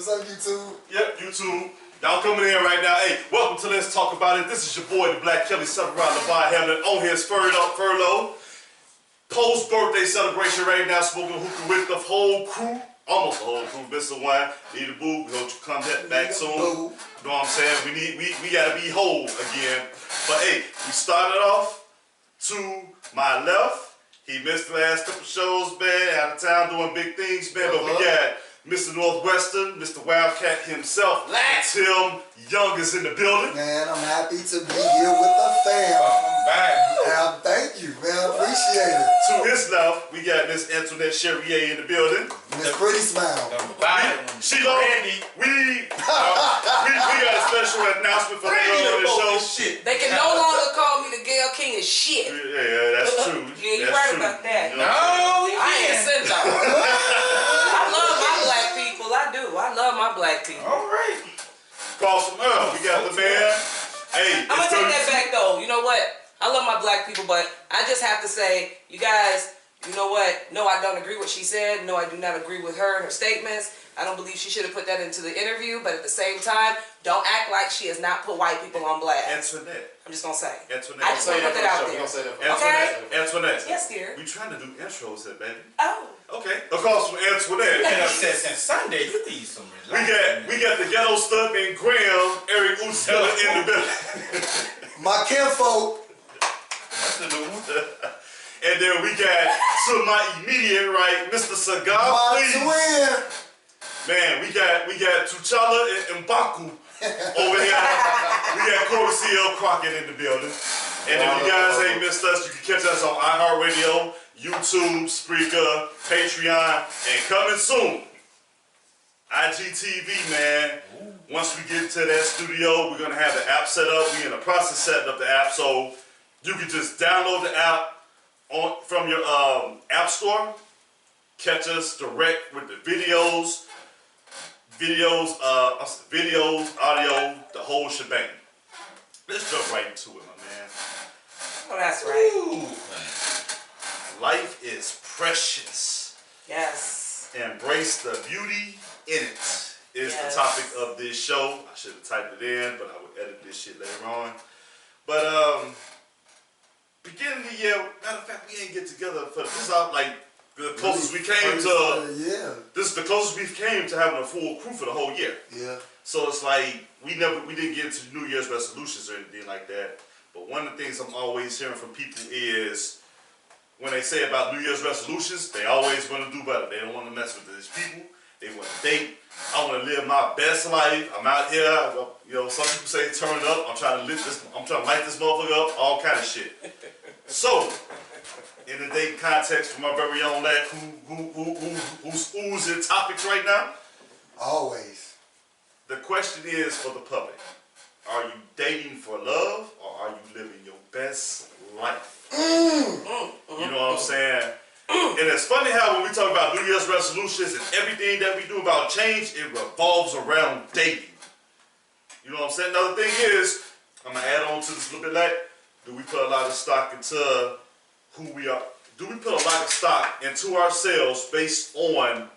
What's up, YouTube? Yep, YouTube. Y'all coming in right now. Hey, welcome to Let's Talk About It. This is your boy, the Black Kelly, celebrating LeVar Hamlin on his furlough. Post-birthday celebration right now, smoking hookah with the whole crew. Almost the whole crew. Mr. Wine, need a boo. We hope you come back soon. You know what I'm saying? We gotta be whole again. But hey, we started off to my left. He missed the last couple shows, man. Out of town doing big things, man. But we got Mr. Northwestern, Mr. Wildcat himself. Tim Young is in the building. Man, I'm happy to be here with the fam. I'm back. Thank you, man. Appreciate it. To his left, we got Miss Antoinette Cherrier in the building. Miss Pretty Smile. She Randy. We got a special announcement for the show. They can no longer call me the Gayle King of shit. Yeah, that's true. Yeah, you're right about that. You know I ain't sent out. I love my black people. I do. I love my black people. All right. Cross from Earl. We got the man. Hey, I'm gonna take that back though. You know what? I love my black people, but I just have to say, you guys, you know what? No, I don't agree with what she said. No, I do not agree with her and her statements. I don't believe she should have put that into the interview, but at the same time, don't act like she has not put white people on blast. Antoinette. I'm just gonna say. Antoinette. I just want to put that out there. Antoinette. Yes, dear. We trying to do intros here, baby. Oh. Okay. Across from Antoinette. And upset since Sunday. You need some we got the ghetto stuff and Graham, Eric Usella in the building. My kinfolk. And then we got to my immediate right, Mr. Cigar, My please. twin. Man, we got T'Challa and M'Baku over here. We got Corey C.L. Crockett in the building. And if you guys ain't missed us, you can catch us on iHeartRadio, YouTube, Spreaker, Patreon, and coming soon, IGTV, man. Once we get to that studio, we're going to have the app set up. We're in the process of setting up the app, so you can just download the app from your app store. Catch us direct with the videos, audio, the whole shebang. Let's jump right into it, my man. Oh, that's right. Ooh. Life is precious. Yes. Embrace the beauty in it is the topic of this show. I should have typed it in, but I would edit this shit later on. But beginning of the year, matter of fact, we ain't get together for this. Is like the closest we came to. Yeah. This is the closest we came to having a full crew for the whole year. Yeah. So it's like we didn't get into New Year's resolutions or anything like that. But one of the things I'm always hearing from people is when they say about New Year's resolutions, they always want to do better. They don't want to mess with these people. They want to date. I want to live my best life. I'm out here. You know, some people say turn up. I'm trying to light this motherfucker up. All kind of shit. So, in the dating context, for my very own lad, who's oozing topics right now. Always. The question is for the public: are you dating for love, or are you living your best life? You know what I'm saying? And it's funny how when we talk about New Year's resolutions and everything that we do about change, it revolves around dating. You know what I'm saying? Another thing is, I'm going to add on to this a little bit later, do we put a lot of stock into who we are? Do we put a lot of stock into ourselves based on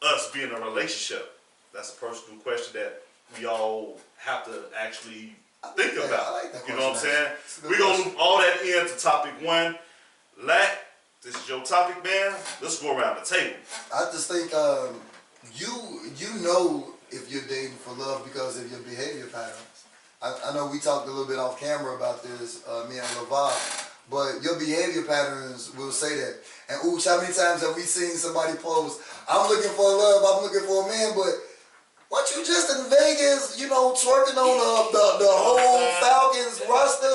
us being in a relationship? That's a personal question that we all have to actually think about. I like that you know what I'm saying? We're question. going to move all that into topic one. This is your topic, man. Let's go around the table. I just think you know if you're dating for love because of your behavior patterns. I know we talked a little bit off camera about this, me and LeVar, but your behavior patterns will say that. And ooch, how many times have we seen somebody post, I'm looking for love, I'm looking for a man, but what you just in Vegas, you know, twerking on the whole Falcons roster,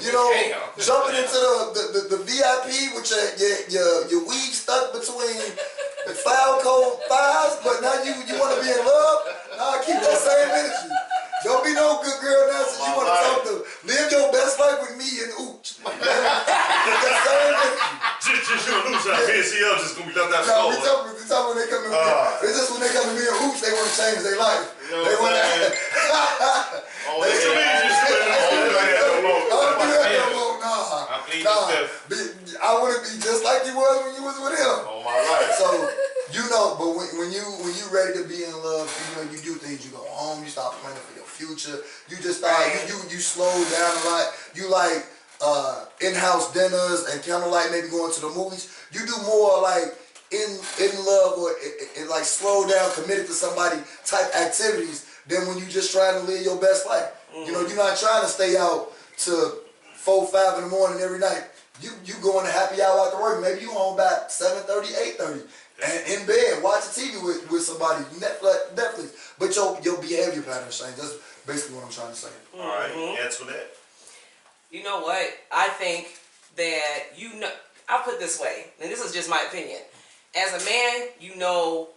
you know, jumping into the VIP with your weave stuck between the foul coat thighs, but now you want to be in love? Nah, keep that same energy. Don't be no good girl now since you want to talk to live your best life with me and ooch. That same energy. Just you lose that. BCL just gonna be left out No, of we talk when they come in. It's just when they come to me and hoops, they want to change their life. You know they want to. I want to be just like you was when you was with him. Oh my life. So You know, but when you ready to be in love, you know, you do things. You go home. You start planning for your future. You just start. You slow down a lot. You like in-house dinners and kind of like maybe going to the movies. You do more like in love or like slow down, committed to somebody type activities than when you just trying to live your best life. You know, you're not trying to stay out to 4, 5 in the morning every night. You going to happy hour after work. Maybe you home by 7:30, 8:30, and in bed watching TV with somebody, Netflix. But your behavior patterns change. That's basically what I'm trying to say. All right, answer that. You know what? I think that I'll put it this way, and this is just my opinion. As a man, you know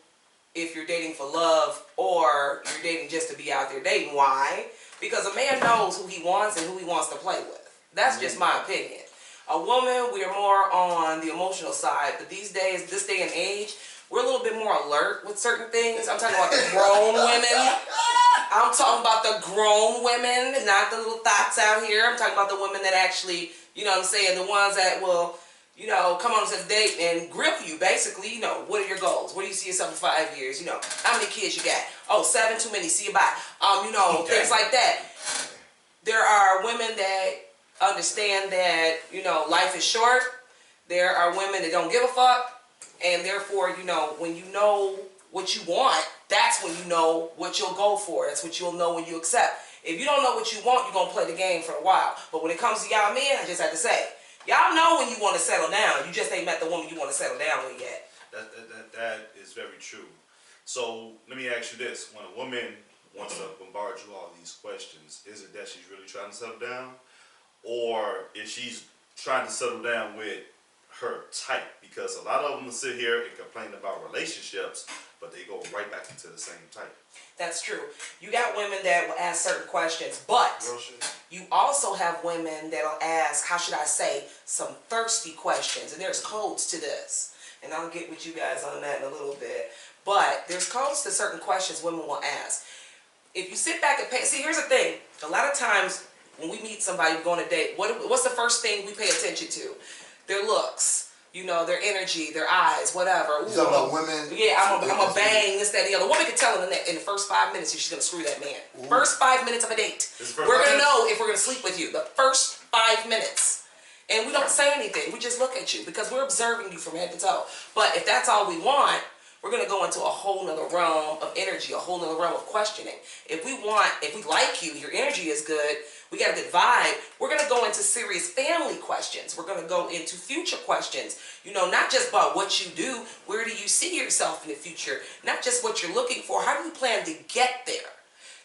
if you're dating for love or you're dating just to be out there dating. Why? Because a man knows who he wants and who he wants to play with. That's just my opinion. A woman, we are more on the emotional side, but these days, this day and age, we're a little bit more alert with certain things. I'm talking about the grown women. I'm talking about the grown women, not the little thoughts out here. I'm talking about the women that actually, you know what I'm saying, the ones that will, you know, come on to the date and grill you, basically. You know, what are your goals? Where do you see yourself in 5 years? You know, how many kids you got? Oh, 7, too many, see you bye. You know, things like that. There are women that understand that, you know, life is short. There are women that don't give a fuck. And therefore, you know, when you know what you want, that's when you know what you'll go for. That's what you'll know when you accept. If you don't know what you want, you're going to play the game for a while. But when it comes to y'all men, I just have to say, y'all know when you want to settle down. You just ain't met the woman you want to settle down with yet. That is very true. So let me ask you this. When a woman wants to bombard you all these questions, is it that she's really trying to settle down? Or if she's trying to settle down with her type? Because a lot of them will sit here and complain about relationships, but they go right back into the same type. That's true. You got women that will ask certain questions, but you also have women that'll ask, how should I say, some thirsty questions. And there's codes to this. And I'll get with you guys on that in a little bit. But there's codes to certain questions women will ask. If you sit back and pay, see, here's the thing. A lot of times when we meet somebody, we go on a date, what's the first thing we pay attention to? Their looks, you know, their energy, their eyes, whatever. You talking about women? Yeah, I'm a bang, this, that, and the other. A woman can tell in the first 5 minutes if she's going to screw that man. Ooh. First 5 minutes of a date. We're going to know if we're going to sleep with you. The first 5 minutes. And we don't say anything. We just look at you because we're observing you from head to toe. But if that's all we want, we're going to go into a whole nother realm of energy, a whole nother realm of questioning. If we like you, your energy is good, we got a good vibe, we're going to go into serious family questions. We're going to go into future questions. You know, not just about what you do, where do you see yourself in the future? Not just what you're looking for, how do you plan to get there?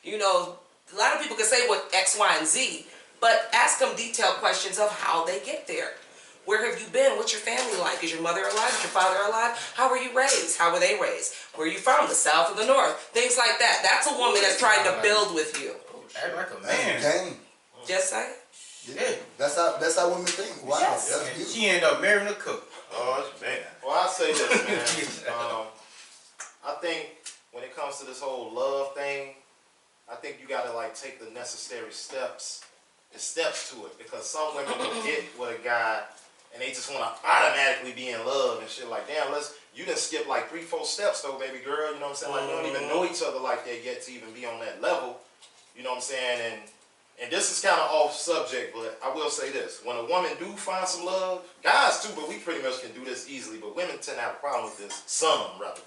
You know, a lot of people can say what X, Y, and Z, but ask them detailed questions of how they get there. Where have you been? What's your family like? Is your mother alive? Is your father alive? How were you raised? How were they raised? Where are you from? The South or the North? Things like that. That's a woman that's trying to build with you. Act like a man. Game. Just say. Yeah. That's how women think. Wow. Yes. That's beautiful. She ended up marrying a cook. Oh, man. Well, I'll say this, man. I think when it comes to this whole love thing, I think you gotta like take the necessary steps to it, because some women will get with a guy and they just want to automatically be in love and shit. Like, damn, you done skip like 3, 4 steps though, baby girl. You know what I'm saying? Like, we don't even know each other like that yet to even be on that level. You know what I'm saying? And this is kind of off subject, but I will say this: when a woman do find some love, guys too, but we pretty much can do this easily. But women tend to have a problem with this. Some rather.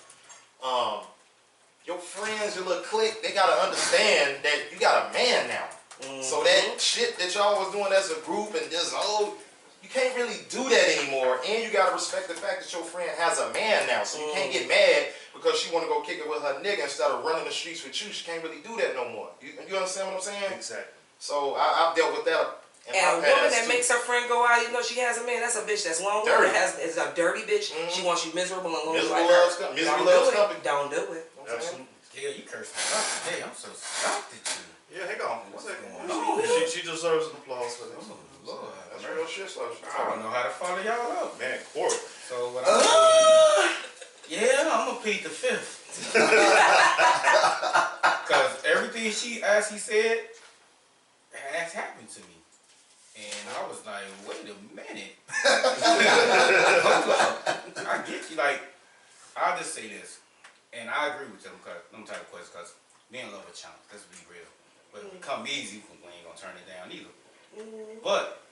Your friends, your little clique, they gotta understand that you got a man now. So that shit that y'all was doing as a group and just you can't really do that anymore. And you gotta respect the fact that your friend has a man now. So you can't get mad because she wanna go kick it with her nigga instead of running the streets with you. She can't really do that no more. You understand what I'm saying? Exactly. So I've dealt with that. And a woman that makes her friend go out, even though she has a man, that's a bitch that's one woman is a dirty bitch. She wants you miserable and lonely like her. Misery loves company. Don't do it. Absolutely. Yeah, you cursed me out today. I'm so shocked at you. Yeah, hang on. What's going on? She deserves an applause for this. Oh, Lord. That's real shit, so I don't know how to follow y'all up. Man, Corey. So what I'm gonna plead the fifth. Because everything she said has happened to me. And I was like, wait a minute. Hold up. I get you. Like, I'll just say this, and I agree with them type of questions because being love a challenge. Let's be real. But it become easy, we ain't gonna turn it down either. But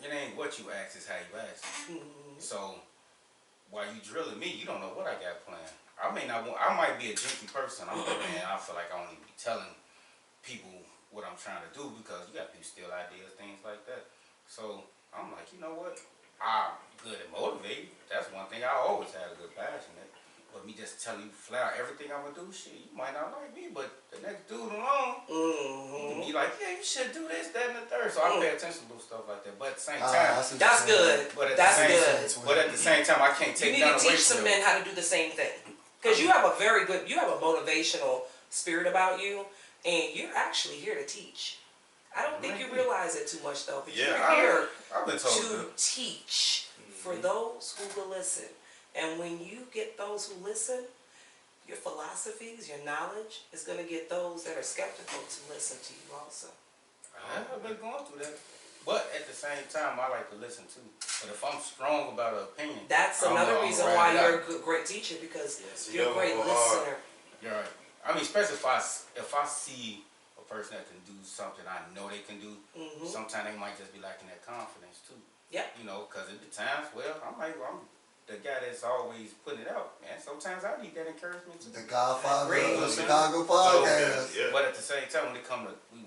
it ain't what you ask, it's how you ask. So while you drilling me, you don't know what I got planned. I might be a jinky person. I'm like, man, I feel like I don't even be telling people what I'm trying to do because you got people steal ideas, things like that. So I'm like, you know what? I'm good at motivating. That's one thing I always had a good passion at. But me just telling you flat out everything I'm gonna do, shit, you might not like me, but the next dude along, you can be like, yeah, you should do this, that, and the third. So I pay attention to little stuff like that. But at the same time, That's good. But at That's the same, good. But at the same time, I can't You take need down to away teach some from men how to do the same thing. Because you have a motivational spirit about you, and you're actually here to teach. I don't think you realize it too much though, but you're here I've been told to teach for those who will listen. And when you get those who listen, your philosophies, your knowledge is going to get those that are skeptical to listen to you also. I've been going through that. But at the same time, I like to listen too. But if I'm strong about an opinion, That's another reason why you're a great teacher, because you're a great listener. You're right. I mean, especially if I see a person that can do something I know they can do, sometimes they might just be lacking that confidence too. Yeah. You know, because at the times, well, I'm the guy that's always putting it out, man. Sometimes I need that encouragement too. The Godfather Great. of the Chicago podcast. Yeah. But at the same time, when it comes to, I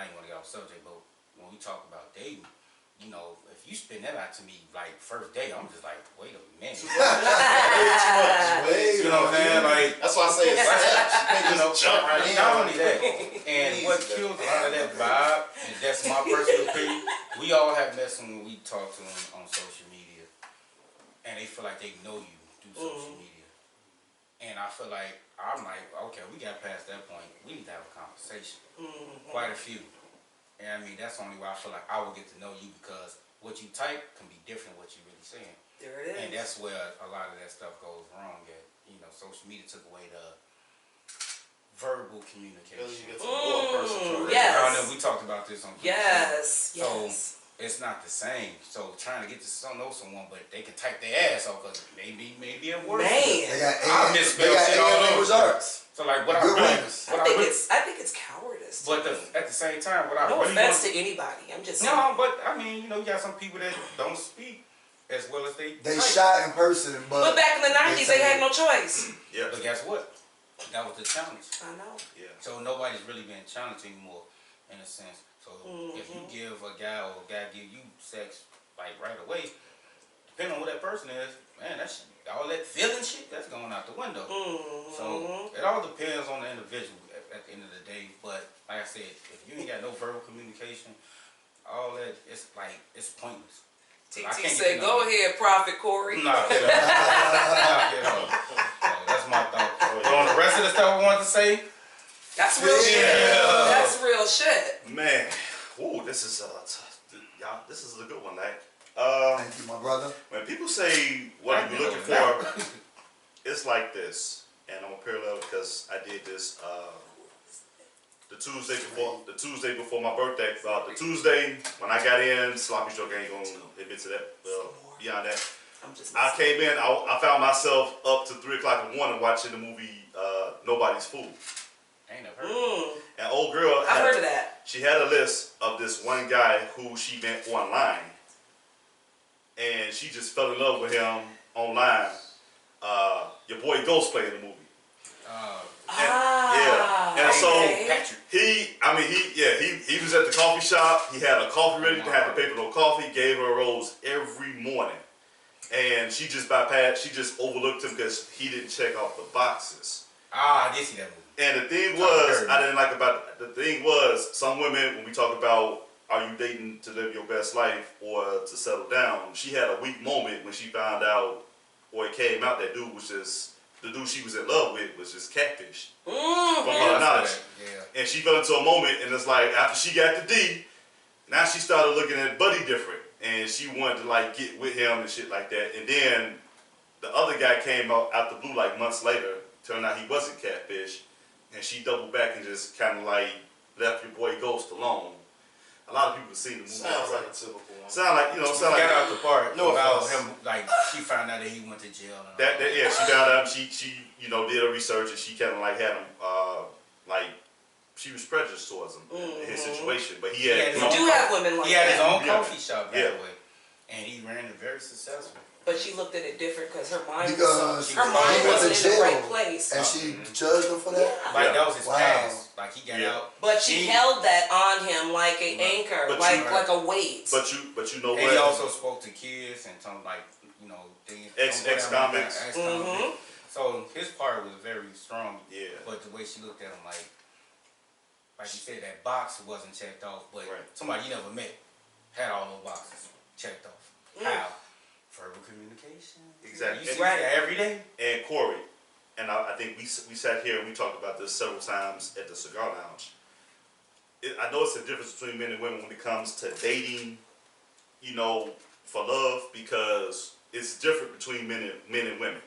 ain't want to get off subject, but when we talk about dating, you know, if you spin that out to me like first day, I'm just like, wait a minute. Way too much. You know what I'm saying? Like, That's why I say it's steps. You can't you know, just jump right in. not only that, and what kills a lot of that vibe, and that's my personal opinion, we all have met someone we talk to on social media, and they feel like they know you through social media. And I feel like, I'm like, okay, we got past that point. We need to have a conversation. Quite a few. And I mean, that's only why I feel like I will get to know you, because what you type can be different than what you're really saying. There it is. And that's where a lot of that stuff goes wrong at. You know, social media took away the verbal communication. It's a more personal. Yes. I know we talked about this on Yes. So, Yes. it's not the same. So trying to get to know someone, but they can type their ass off because maybe a word. Man. They got I misspelled shit all language over. arts. So like what I Good really, ones. I think it's cowardice. but at the same time, what I No really offense want, to anybody. I'm just saying. no, but I mean, you know, you got some people that don't speak as well as they They type. shot in person, But back in the 90s, they had no choice. Yeah. But guess what? That was the challenge. I know. Yeah. So nobody's really being challenged anymore, in a sense. So if you give a guy or a guy give you sex like right away, depending on who that person is, man, that's all that feeling shit that's going out the window. So it all depends on the individual at the end of the day. But like I said, if you ain't got no verbal communication, all that, it's like, it's pointless. I TT can't say, get go ahead, Prophet Corey. Knock it off. Knock it off. So that's my thought. But on the rest of the stuff I wanted to say, That's real shit. That's real shit. Man, ooh, this is y'all. This is a good one, like. Thank you, my brother. When people say what are you looking for, it's like this, and I'm gonna parallel it because I did this the Tuesday before my birthday. The Tuesday when I got in, sloppy stroke, I ain't gonna admit to that. Beyond that, I'm just I came in. I found myself up to 3 o'clock in the morning watching the movie Nobody's Fool. I ain't never heard of it. And old girl, I've heard of that. She had a list of this one guy who she met online, and she just fell in love with him online. Your boy Ghost played in the movie. And so he was at the coffee shop. He had a coffee ready. He had the paper no coffee. Gave her a rose every morning, and she just bypassed. She just overlooked him because he didn't check off the boxes. I did see that movie. And the thing was, I didn't like about the thing was, some women, when we talk about are you dating to live your best life or to settle down, she had a weak moment when she found out, or it came out that dude was just, the dude she was in love with was just catfish. From her knowledge. Yeah. And she fell into a moment, and it's like, after she got the D, now she started looking at Buddy different. And she wanted to like get with him and shit like that. And then the other guy came out the blue like months later. Turned out he wasn't catfish. And she doubled back and just kind of like left your boy Ghost alone. A lot of people have seen the movie. Sounds like a typical one. Sound like Got out the part No about offense. him, like she found out that he went to jail. And all that yeah, she got up. She did her research and she kind of like had him like she was prejudiced towards him in his situation, but he had. He You do have women like He had his that. own Yeah. coffee shop, by Yeah. the way, and he ran it very successful. But she looked at it different because her mind Because her mind he went to wasn't in the jail. right place. And she judged him for that? Like Yeah. that was his Wow. past. Like he got Yeah. out. But she held that on him like an anchor, But like you- like a weight. But you know And what? he also spoke to kids and told them, like, you know, things. Ex-convicts. Ex-convicts. So his part was very strong. Yeah. But the way she looked at him, like you said, that box wasn't checked off, but Right. somebody you never met had all those boxes checked off. How? Verbal communication. Exactly. You see Right. that every day. And Corey, and I think we sat here and we talked about this several times at the cigar lounge. I know it's a difference between men and women when it comes to dating, for love, because it's different between men and women.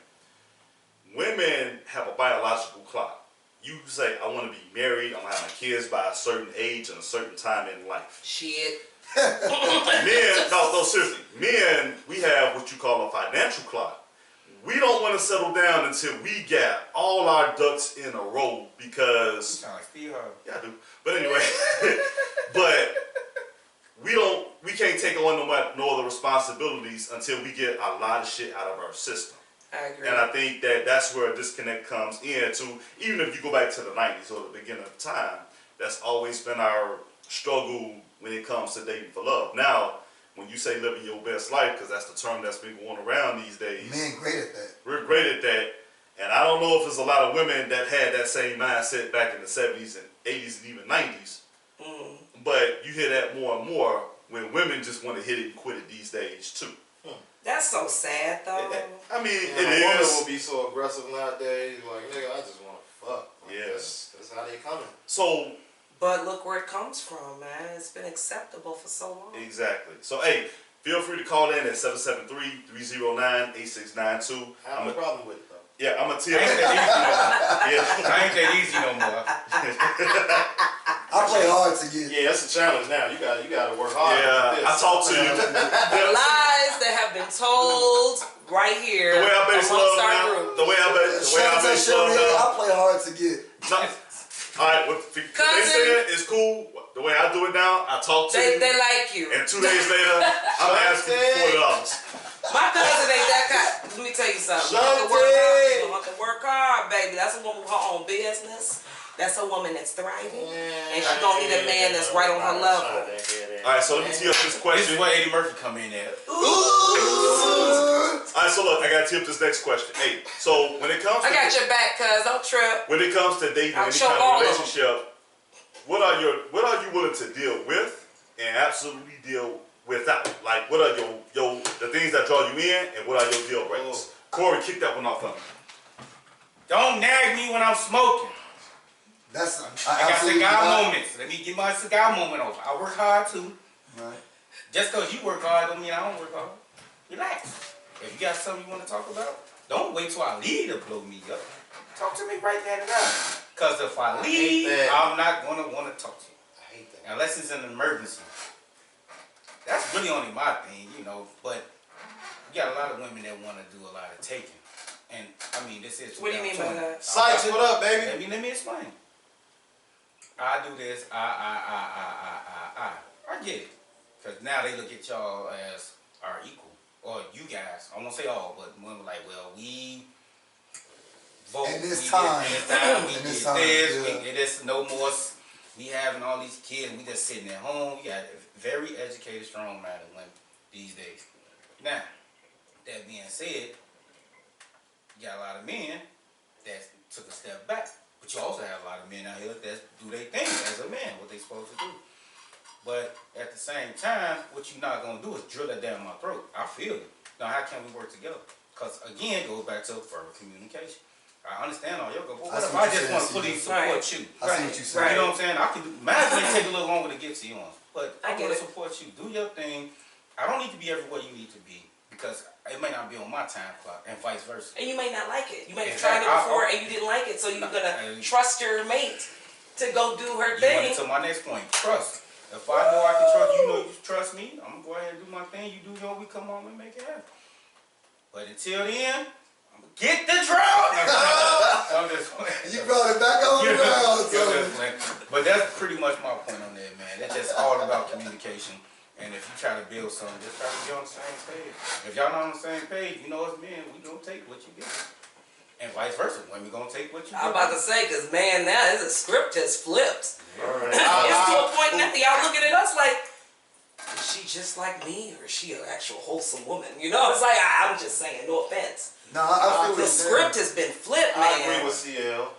Women have a biological clock. You say, I want to be married, I want to have my kids by a certain age and a certain time in life. Shit. Men, no, seriously. Men, we have what you call a financial clock. We don't want to settle down until we got all our ducks in a row You because, sound like Steve Harvey. yeah, I do. But anyway, but we can't take on no other responsibilities until we get a lot of shit out of our system. I agree. And I think that's where a disconnect comes in too. Even if you go back to the 90s or the beginning of time, that's always been our struggle when it comes to dating for love. Now, when you say living your best life, because that's the term that's been going around these days, Men great at that. we're great at that. And I don't know if there's a lot of women that had that same mindset back in the 70s and 80s and even 90s. But you hear that more and more when women just want to hit it and quit it these days too. That's so sad though. I mean, Yeah, it women is. will be so aggressive nowadays. Like, nigga, I just want to fuck. Like, Yeah. That's how they coming. So, But look where it comes from, man. It's been acceptable for so long. exactly. So, hey, feel free to call in at 773-309-8692. I have no problem with it, though. Yeah, I'm going to I tell ain't you. that easy no more. Yeah. I ain't that easy no more. I play hard to get. Yeah, that's a challenge now. You got to work hard. Yeah, I talked to you. The lies that have been told right here The way I base amongst love our now, group. the way I base love I now. play hard to get. All right, what they said is cool. The way I do it now, I talk to They you, like you. and 2 days later, I'm asking for $40. My cousin ain't that kind. Let me tell you something. You have to work Shante. hard. You have to work hard, baby. That's a woman with her own business. That's a woman that's thriving. And she don't need a man that's right on her level. All right, so let me tee up this This is question. where Eddie Murphy come in at. All right, so look, I got to tee up this next question. Hey, so when it comes to I got your back, cuz. Don't trip. when it comes to dating I'll any choke kind all of of them. relationship, what are you willing to deal with and absolutely deal without? Like, what are your the things that draw you in, and what are your deal breakers? Corey, kick that one off on me. Don't nag me when I'm smoking. That's I got absolutely cigar not. moments. Let me get my cigar moment off. I work hard too. Right. Just because you work hard don't mean I don't work hard. Relax. If you got something you want to talk about, don't wait till I leave to blow me up. Talk to me right there and now. Because if I leave, that. I'm not going to want to talk to you. I hate that. Unless it's an emergency. That's really only my thing, but you got a lot of women that want to do a lot of taking. And, I mean, this is... What do you mean by that? Sykes, what up, baby? Let me explain. I do this, I get it. Because now they look at y'all as our equal. Or you guys. I won't say all, but women like, well, we vote. In this we time. Did, in this time, we In did this time, this. yeah. We did this. No more. We having all these kids. We just sitting at home. We got very educated, strong-minded women these days. Now, that being said, you got a lot of men that took a step back. But you also have a lot of men out here that do their thing as a man, what they supposed to do. But at the same time, what you're not going to do is drill it down my throat. I feel you. Now, how can we work together? Because, again, it goes back to verbal communication. I understand all your go, but what I see if what I you're just saying, want to CJ. fully support you? I see what you're saying. You know what I'm saying? I can do, mine may take a little longer to get to you on, but I I get want to it. support you. Do your thing. I don't need to be everywhere you need to be because it may not be on my time clock and vice versa. And you may not like it. You may have Exactly. tried it before and you didn't like it, so you're gonna trust your mate to go do her You went thing. into my next point. Trust. If I know I can trust you, know you trust me, I'm gonna go ahead and do my thing. You do your, we come home and make it happen. But until then, I'm gonna get the drought. I'm just playing. You brought it back on the ground. Yeah, that's playing. But that's pretty much my point on that, man. It's just all about communication. And if you try to build something, just try to be on the same page. If y'all not on the same page, you know as men, we gonna take what you get. And vice versa, women gonna take what you get. I'm about to say, cause man, now the script just flipped. Alright. It's to a point now y'all looking at us like, is she just like me, or is she an actual wholesome woman? You know, it's like I'm just saying, no offense. No, I feel The what you're script saying. has been flipped, I agree man. with CL.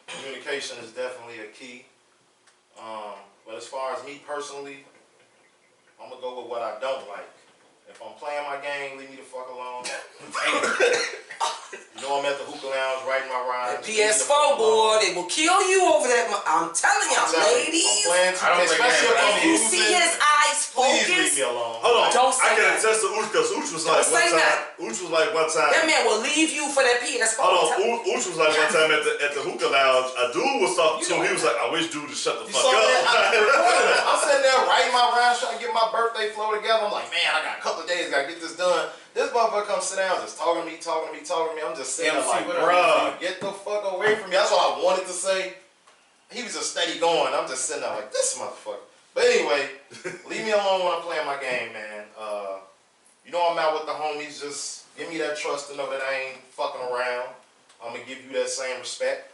Communication is definitely a key. But as far as me personally, I'm gonna go with what I don't like. If I'm playing my game, leave me the fuck alone. You know I'm at the hookah lounge writing my rhymes. The PS4 boy, they will kill you over that. I'm telling y'all, ladies. I'm playing I don't think especially if that- I'm If you see losing, his eyes please leave focus, me alone. Hold on. Don't say I can that. attest to Ooch because Ooch was like Don't one say time. that. Ooch was like one time. that man will leave you for that PS4. Hold on. Ooch was like one time at the hookah lounge. A dude was talking to him. He was like, "I wish dude to shut the You fuck saw that? up." I'm sitting there writing my rhymes, trying to get my birthday flow together. I'm like, man, I got a couple of days, gotta get this done. This motherfucker comes sit down, just talking to me. I'm just sitting there MC, like, what up, bruh, get the fuck away from me. That's what I wanted to say. He was just steady going. I'm just sitting there like, this motherfucker. But anyway, leave me alone when I'm playing my game, man. You know I'm out with the homies. Just give me that trust to know that I ain't fucking around. I'm gonna give you that same respect.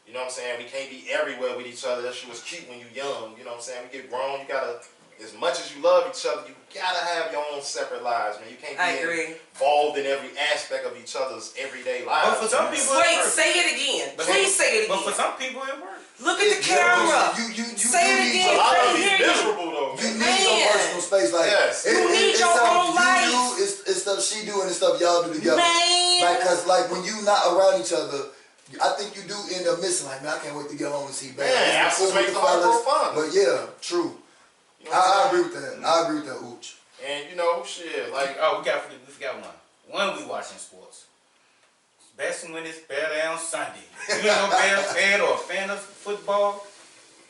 You know what I'm saying? We can't be everywhere with each other. That shit was cute when you young. You know what I'm saying? We get grown. You gotta, as much as you love each other, you gotta have your own separate lives, man. You can't I be agree. involved in every aspect of each other's everyday lives. But for some man. people, Wait, say it again. But Please say it But for again. some people, it works. Look at the Yeah, camera. You Say it need again. a lot of Can't be hear you. miserable though. You Man. need your Man. personal space, like Yes. You need it's your stuff own life. You do, it's stuff she do, and it's stuff y'all do together. Man. Like, cause like when you not around each other, I think you do end up missing. Like, man, I can't wait to get home and see Bam. Man, It's cool absence with makes the the heart grow fellas, fonder. But yeah, true. You know what I I'm agree saying? with that. I agree with that, Ooch. And you know, shit, like Oh, we forgot one. When we watching sports, best when it's better on Sunday. If you ain't no Bears fan or a fan of football,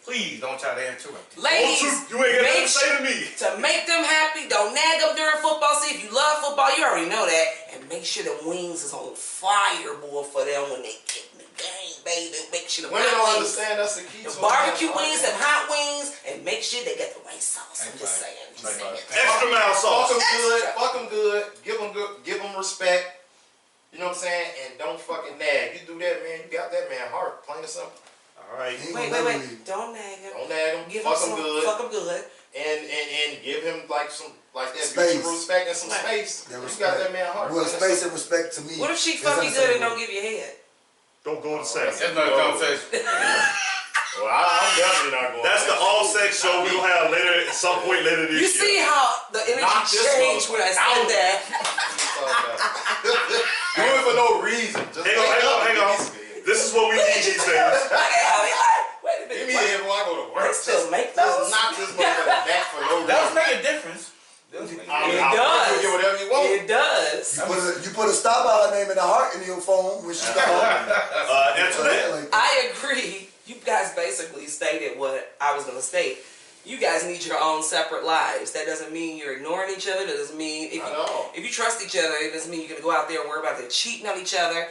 please don't try to interrupt it. Ladies, You ain't got nothing make to say to me. to make them happy, don't nag them during football. See, if you love football, you already know that. And make sure the wings is on fire, boy, for them when they get in the game, baby. Make sure the women don't hot wings, understand that's the key the to barbecue it. wings, them hot wings, and make sure they got the right sauce. I'm just saying. Just saying. Extra mild Fuck sauce. them good, fuck them good, give them respect. You know what I'm saying? And don't fucking nag. You do that, man, you got that man heart. Plain and simple. All right. Ain't Wait. gonna never leave. Don't nag him. Don't nag him. Give Fuck him him some. good. Fuck him good. And give him like that Space. mutual respect and some Right. space. That You respect. got that man heart. Well, Plain and space simple. and respect to me. What if she is fuck you good and don't unacceptable. give you head? Don't go to sex. That's another conversation. Well, I'm definitely not going. That's the all sex show we'll have later at some point later this You year. see how the Knock energy this changed when I said motherfucker that? Do it for no reason. Just Hang on. This is what we need these days. I'll be like, wait a Give me minute. a hit while I go to work. They still make Just those? knock this motherfucker back for no That reason. would make a difference. That would make a I'll difference. does. get whatever you want. It does. You put a stop by her name in the heart in your phone when she called. Antoinette. I agree. You guys basically stated what I was going to state. You guys need your own separate lives. That doesn't mean you're ignoring each other. That doesn't mean I know. if you trust each other, it doesn't mean you're going to go out there and worry about them cheating on each other.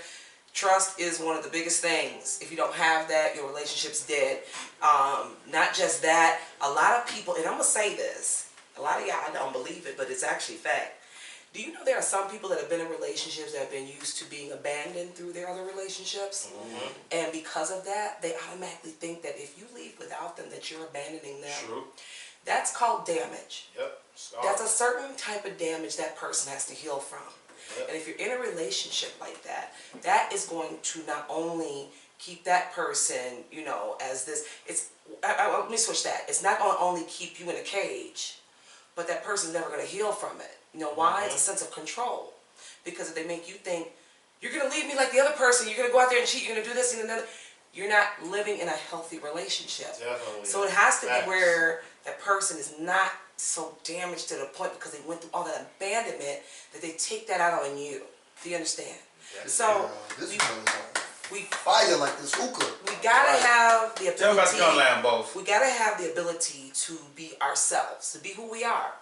Trust is one of the biggest things. If you don't have that, your relationship's dead. Not just that, a lot of people, and I'm going to say this, a lot of y'all don't believe it, but it's actually fact. Do you know there are some people that have been in relationships that have been used to being abandoned through their other relationships? Mm-hmm. And because of that, they automatically think that if you leave without them, that you're abandoning them. True. That's called damage. Yep. That's a certain type of damage that person has to heal from. Yep. And if you're in a relationship like that, that is going to not only keep that person, you know, as this, let me switch that. It's not going to only keep you in a cage, but that person's never going to heal from it. You know why? It's a sense of control. Because if they make you think, you're going to leave me like the other person, you're going to go out there and cheat, you're going to do this and another, you're not living in a healthy relationship. Definitely. So it has to Facts. be where that person is not so damaged to the point because they went through all that abandonment that they take that out on you. Do you understand? Yeah. So This we- brother's on We fire like this hookah. we gotta have the Tell me about the gun ability. Lambos. We gotta have the ability to be ourselves, to be who we are.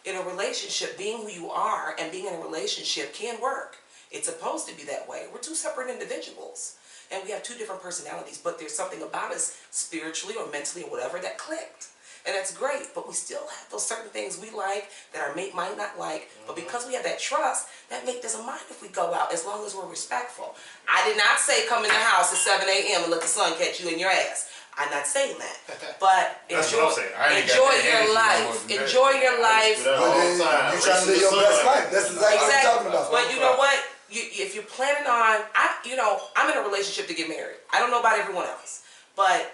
In a relationship, being who you are and being in a relationship can work. It's supposed to be that way. We're two separate individuals, and we have two different personalities, but there's something about us spiritually or mentally or whatever that clicked. And that's great, but we still have those certain things we like that our mate might not like. But because we have that trust, that mate doesn't mind if we go out as long as we're respectful. I did not say come in the house at 7 a.m. and let the sun catch you in your ass. I'm not saying that. But That's enjoy, what I'm saying. I ain't got enjoy that your energy no life. more than that. Enjoy your life. That But all then the time. you trying to live your best life. That's exactly what I'm talking about. But you know what? If you're planning on, I'm in a relationship to get married. I don't know about everyone else, but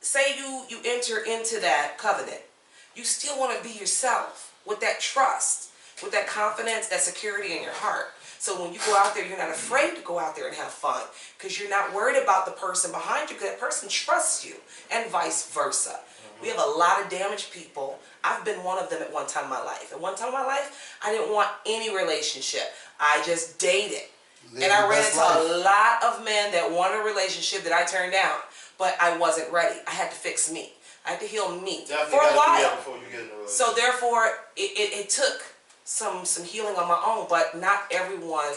say you enter into that covenant, you still want to be yourself with that trust, with that confidence, that security in your heart. So when you go out there, you're not afraid to go out there and have fun because you're not worried about the person behind you because that person trusts you, and vice versa. We have a lot of damaged people. I've been one of them at one time in my life. At one time in my life, I didn't want any relationship. I just dated. Live And I your ran best into life. a lot of men that wanted a relationship that I turned down. But I wasn't ready. I had to fix me. I had to heal me Definitely for a gotta do while. that before you get in a relationship. So therefore, it took some healing on my own, but not everyone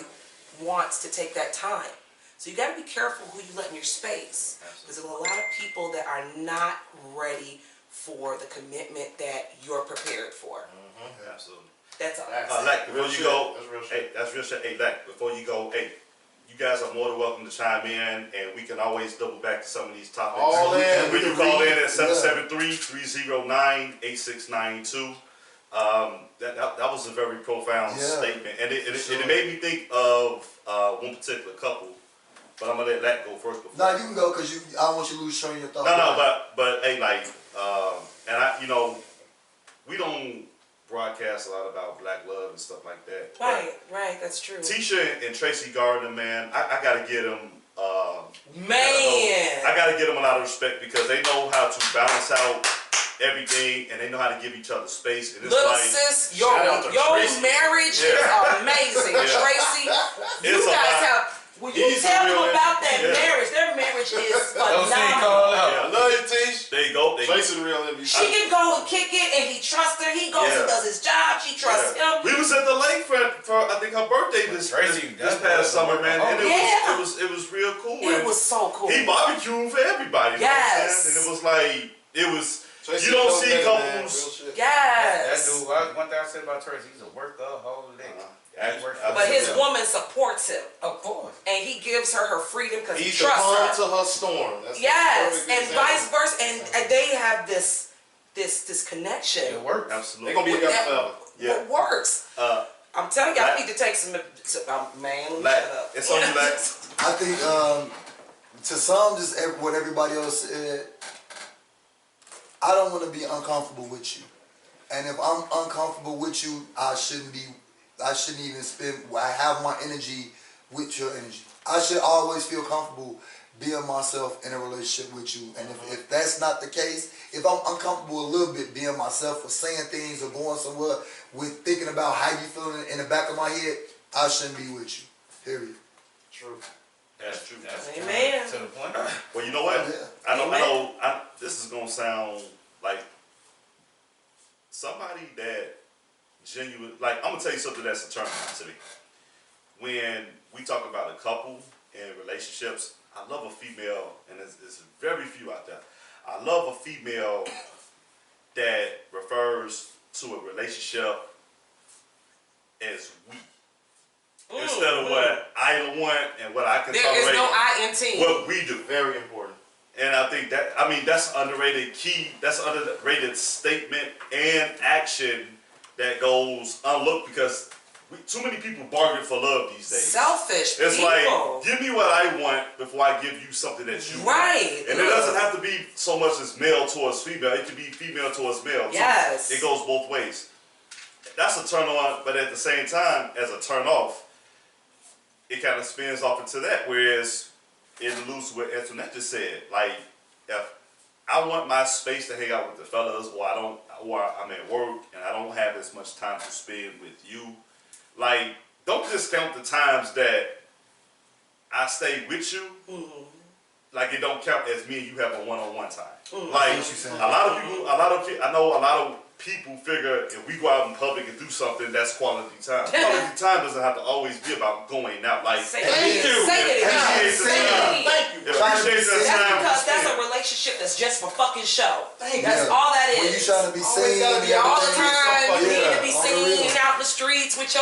wants to take that time. So you got to be careful who you let in your space, because there's a lot of people that are not ready for the commitment that you're prepared for. Absolutely. That's all. Lack, before Real you shit. go, That's real shit. hey, that's real shit. Hey, Lack, before you go, hey, you guys are more than welcome to chime in, and we can always double back to some of these topics. All in. When you call in at Yeah. 773-309-8692. That was a very profound Yeah. statement, and Sure. it made me think of one particular couple. But I'm gonna let Lack go first. Before. Nah, you can go because I don't want you to lose train of thought. No, but hey, like, and we don't broadcast a lot about black love and stuff like that. Right, that's true. Tisha and Tracy Gardner, man, I gotta get them. Man. I gotta get them a lot of respect because they know how to balance out everything and they know how to give each other space. And it's Little like, sis, shout out to your Tracy. marriage Yeah. is amazing. Yeah. Tracy, you It's a guys lot. have, when you He's a tell real them about that MVP. marriage, their marriage is Those things phenomenal. call I out. love you, Tish. There you go. Tracy the real MVP. She can go and kick it, and he trusts her. He goes Yeah. and does his job. She trusts Yeah. him. We was at the lake for I think her birthday this Tracy, this that's past summer, working man, hard. and Yeah. it was real cool. It And was so cool. he barbecued for everybody. You know what I'm Yes. saying? And it was like Tracy you don't the see man, couples. real shit. That Yes. dude, one thing I said about Tracy, he's a workaholic. But his woman supports him, Of course. and he gives her her freedom because he He's the trusts calm her. to her storm. That's the Yes, perfect and example. vice versa, and they have this connection. It works. They're Absolutely. gonna be together forever. Yeah. What works? I'm telling you, I need to take some. Man, let me Lack. shut up. It's on you, Lack. I think to some, just what everybody else said, I don't want to be uncomfortable with you. And if I'm uncomfortable with you, I shouldn't even I have my energy with your energy. I should always feel comfortable being myself in a relationship with you. And if that's not the case, if I'm uncomfortable a little bit being myself or saying things or going somewhere with thinking about how you feeling in the back of my head, I shouldn't be with you. Period. True. That's true. That's Amen. to the point. Well, you know what? Yeah. I know. This is gonna sound like somebody that genuine. Like I'm gonna tell you something that's a turn on to me. When we talk about a couple and relationships, I love a female, and there's very few out there. I love a female that refers to a relationship as we. Instead of what I want and what I can There is tolerate, no I in team. what we do. Very important. And I think that's underrated key, that's underrated statement and action that goes unlooked because too many people bargain for love these days. Selfish It's people. like, give me what I want before I give you something that you want. Right. And it doesn't have to be so much as male towards female. It could be female towards male. too. Yes. It goes both ways. That's a turn on, but at the same time, as a turn off, it kind of spins off into that. Whereas it alludes to what Antoinette just said. Like, if I want my space to hang out with the fellas, or I'm at work and I don't have as much time to spend with you, like, don't discount the times that I stay with you, like it don't count as me and you have a one-on-one time. what Like you saying. a lot of people, I know a lot of people figure if we go out in public and do something, that's quality time. Quality time doesn't have to always be about going out. Like Say Thank it. you. Say it. Appreciate the Say time. it. Thank you. Appreciate that That's time. because that's a relationship that's just for fucking show. Thank That's Yeah. all that When you is. trying to be Always seen gotta and be All the everything. time, you Yeah, need to be on the seen real. out in the streets with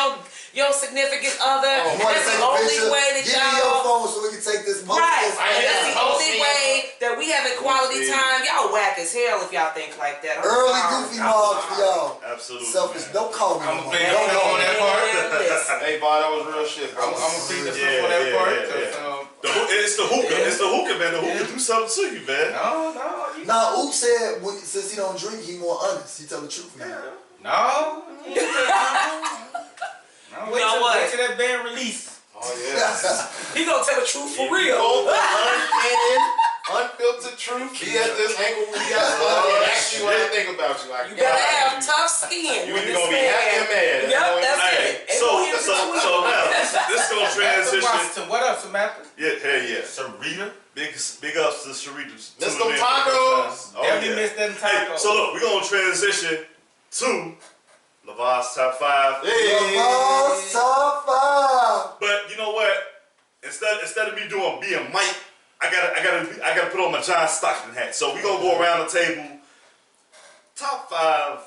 your significant other. You want to That's take the a only picture? way that Give me your y'all. phone so we can take this. Right, This- and that's the Yeah. only way that we having quality time. Y'all whack as hell if y'all think like that. I'm Early sorry. goofy I'm moms for sorry. y'all. Absolutely. Selfish. man. Don't call me. I'm no more. gonna play Don't the call on me. that part. Listen. Hey, boy, that was real shit. I'm gonna plead the Yeah, fifth on that yeah, part. yeah, 'Cause, yeah. It's the hookah. It's the hookah, man. The hookah do something to you, man. no, you Now, Oop said since he don't drink, he more honest. He tell the truth now. no. Wait You know till, what? wait till that band release. Oh, yeah. He gonna tell the truth for If you real. go for uncanny, unfiltered truth, be at this angle we got started and ask you what I think about you. I You better have got tough skin. you. with You this gonna be man. happy and mad. Yep, that's Hey, it. Ain't so no here between. now this gonna transition. Washington, what up, Samantha? Yeah, hell yeah. Sarita. Big ups to Sharita. Miss them tacos. Oh, Definitely yeah. miss them Hey, tacos. so look, we're gonna transition to Lavaz's top 5. Hey. Boss top 5. But you know what? Instead of me being Mike, I gotta put on my John Stockton hat. So we gonna go around the table. Top 5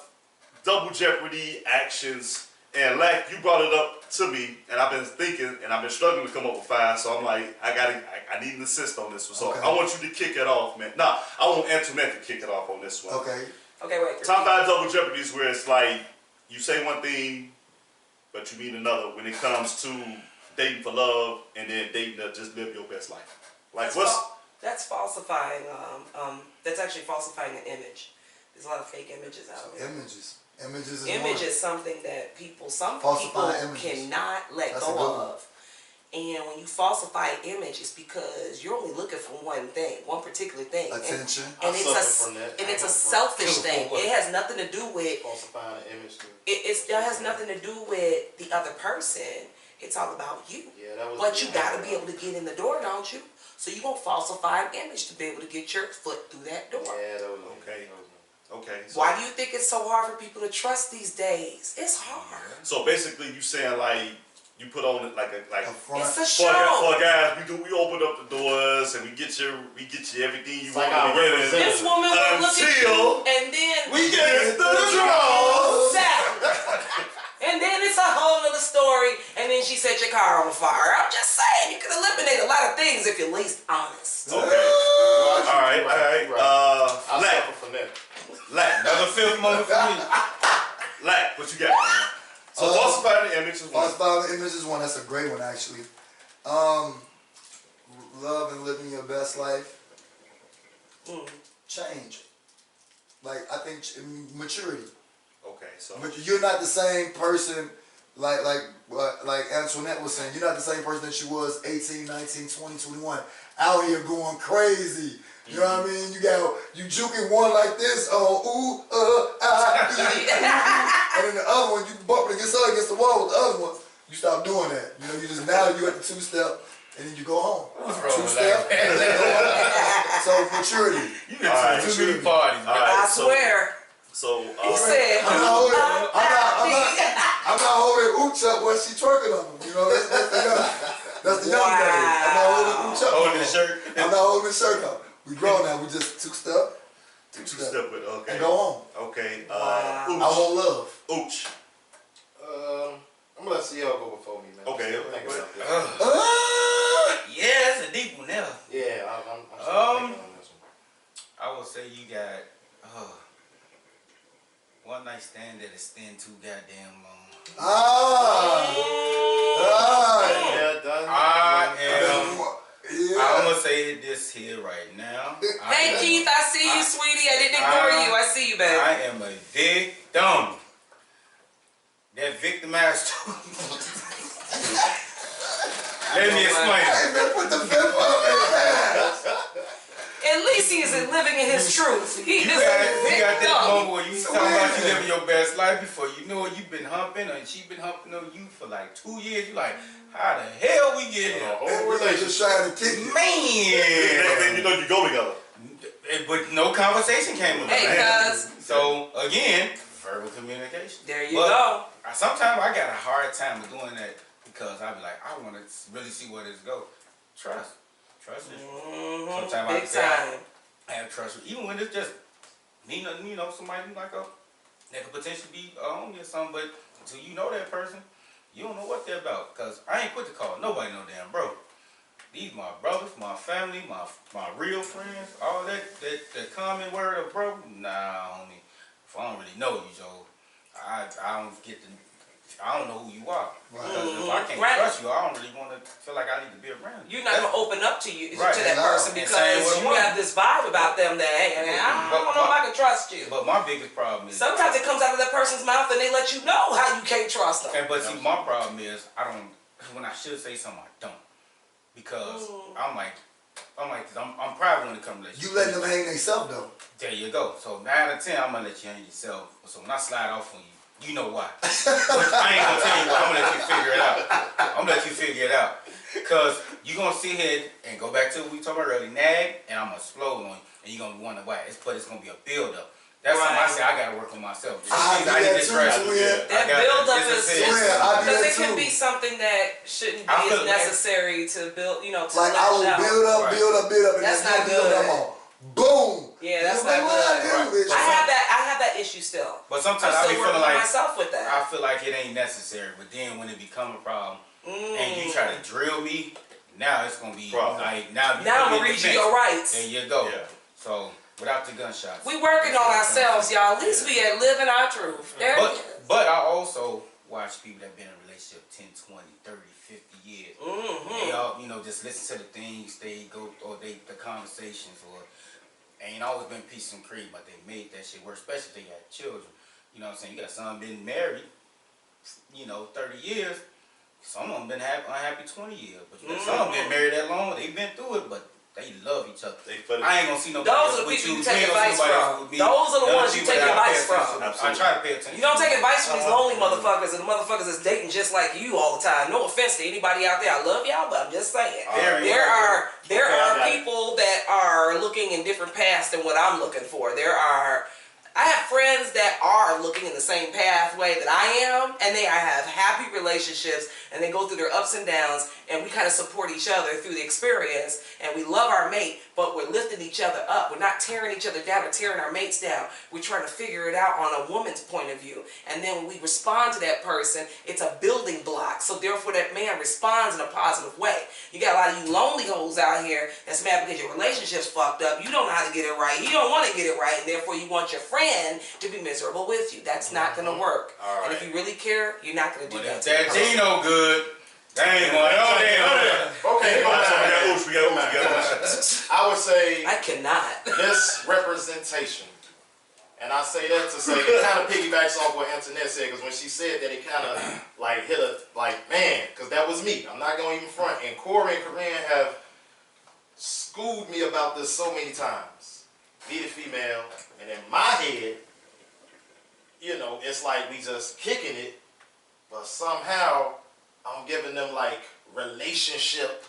Double Jeopardy actions. And like you brought it up to me, and I've been thinking, and I've been struggling to come up with 5. So I'm like, I need an assist on this one. So Okay. I want you to kick it off, man. Nah, I want Antoinette to kick it off on this one. Okay. Okay, wait. Top 5 Double Jeopardy is where it's like you say one thing, but you mean another when it comes to dating for love and then dating to just live your best life. Like That's falsifying. That's actually falsifying an image. There's a lot of fake images out there. Images. Images is Image one. is something that some Falsifying people images. cannot let That's a go good one. of. And when you falsify an image, it's because you're only looking for one thing, one particular thing. Attention. And I it's suffer from that. and it's a I know. selfish thing. It has nothing to do with Falsifying an image too. it has nothing to do with the other person. It's all about you. Yeah, that was. But you gotta be able to get in the door, don't you? So you gonna falsify an image to be able to get your foot through that door. Yeah, that was Okay. That was okay. So, Why do you think it's so hard for people to trust these days? It's hard. so basically you saying like you put on it like A front. It's a for show. guys we open up the doors and we get you everything you It's want like our to get in. representative. This woman will look at you Until and then we get the draws. Exactly. And then it's a whole other story, and then she set your car on fire. I'm just saying, you can eliminate a lot of things if you're least honest. Okay. Well, All right. I Lack. suffer from that. Lack. Another fifth moment for me. Lack. What you got, man? So falsifying the image is one. Falsifying the image is one. That's a great one, actually. Love and living your best life. Change. Like, I think maturity. Okay. So. But you're not the same person, like Antoinette was saying, you're not the same person that you was 18, 19, 20, 21, out here going crazy. You know what I mean? You juking one like this on and then the other one, you bump against the wall with the other one. You stop doing that. You know, you just, now you at the 2-step, and then you go home. What's wrong with 2-step, that? and then go home. So maturity. You been All right. to too many parties. All man. right. I swear. So. He said, I'm not holding Ooch up when she twerking on him. You know, that's the young Wow. days. I'm not holding Ooch up. Holding the shirt. I'm not holding the shirt up. We grown now. We just 2-step. Two-step with okay. And go home. Okay. Wow. I want love. Ooch. I'm gonna let CL go before me, man. Okay, Still thinking about this. Yeah, that's a deep one now. Yeah, I'm still thinking on this one. I would say you got one night stand that extend too goddamn long. Yeah, done. Yeah. I'm gonna say this here right now. Hey Keith, I see you, sweetie. I didn't ignore you. I see you, baby. I am a victim. That victimized. Let me explain. Hey, man, put the fifth up in there. At least Reese isn't living in his truth. He You just got that dumb. moment where you talking about you living your best life before you know it, you've been humping and she been humping on you for like 2 years. You like, how the hell we get A here? whole We're just relationship. trying to kick it. Man! Then you know you go together. But no conversation came about Hey, it. cuz, So, again, verbal communication. there you But go. Sometimes I got a hard time with doing that because I be like, I want to really see where this goes. Trust. Trust is. Mm-hmm. Sometimes I Big can say time. I have trust, even when it's just me, you know, somebody like that could potentially be on you or something, but until you know that person, you don't know what they're about. Cause I ain't quit the call nobody no damn bro. These my brothers, my family, my real friends, all that common word of bro. Nah, homie, if I don't really know you, Joe, I don't know who you are. Right. Because if I can't Right. trust you, I don't really want to feel like I need to be around you. You're not gonna open up to you Right. to that No. person And same because with a you woman. have this vibe about them that hey, I don't know if I can trust you. But my biggest problem is Sometimes it comes out of that person's mouth and they let you know how you can't trust them. And but see, my problem is I don't. When I should say something, I don't, because I'm private when it comes to relationships. You letting them hang themselves though. There you go. So 9 out of 10, I'm gonna let you hang yourself. So when I slide off on you, you know why. But I ain't gonna tell you why. I'm gonna let you figure it out. I'm gonna let you figure it out, cause you gonna sit here and go back to what we talked about earlier, nag, and I'm gonna explode on you, and you are gonna wonder why. It's gonna be a build up. That's something I say I gotta work on myself. I do that too, Twin. That build up is Twin, I do because that it can too. be something that shouldn't be I feel as necessary to build, you know, to Like I will lash out. build up, Right. build up, build up, and That's then not you know, good. I'm on. Boom. Yeah, that's You know not what I good. do, Right. bitch? I have that issue still. But I'm sometimes I still be working feeling on like myself with that. I feel like it ain't necessary. But then when it become a problem and you try to drill me, now it's gonna be Problem. like now. Now I'm gonna read you your rights. There you go. Yeah. So without the gunshots. We working on ourselves, y'all. At least we are living our truth. There it is. But I also watch people that been in a relationship 10, 20, 30, 50 years. They all, you know, just listen to the things they go or the conversations or ain't always been peace and cream, but they made that shit work, especially if they had children. You know what I'm saying? You got some been married, you know, 30 years. Some of them been unhappy 20 years. But you got some of them been married that long, they've been through it, but they love each other. They feel it. I ain't gonna see nobody Those else are the with people you you. take ain't gonna see advice nobody else from. with me. Those are the None ones of you people take that I advice pay attention from. to. I try to pay attention. You don't take advice from these lonely Uh-huh. motherfuckers and the motherfuckers that's dating just like you all the time. No offense to anybody out there. I love y'all, but I'm just saying. Very There well. are people that are looking in different paths than what I'm looking for. I have friends that are looking in the same pathway that I am, and they have happy relationships, and they go through their ups and downs, and we kind of support each other through the experience, and we love our mate, but we're lifting each other up. We're not tearing each other down or tearing our mates down. We're trying to figure it out on a woman's point of view, and then when we respond to that person, it's a building block, so therefore that man responds in a positive way. You got a lot of you lonely hoes out here that's mad because your relationship's fucked up. You don't know how to get it right. You don't want to get it right, and therefore you want your friend to be miserable with you. That's not going to work. All And right. if you really care, you're not going to do But that. if to that that person. Dino good, they ain't going all day on that. Okay, go back. We got Ooch. I would say I cannot. misrepresentation. And I say that to say it kind of piggybacks off what Antoinette said, because when she said that, it kind of like hit a like, man, because that was me. I'm not going to even front. And Corey and Corinne have schooled me about this so many times. Be the female, and in my head, you know, it's like we just kicking it, but somehow I'm giving them like relationship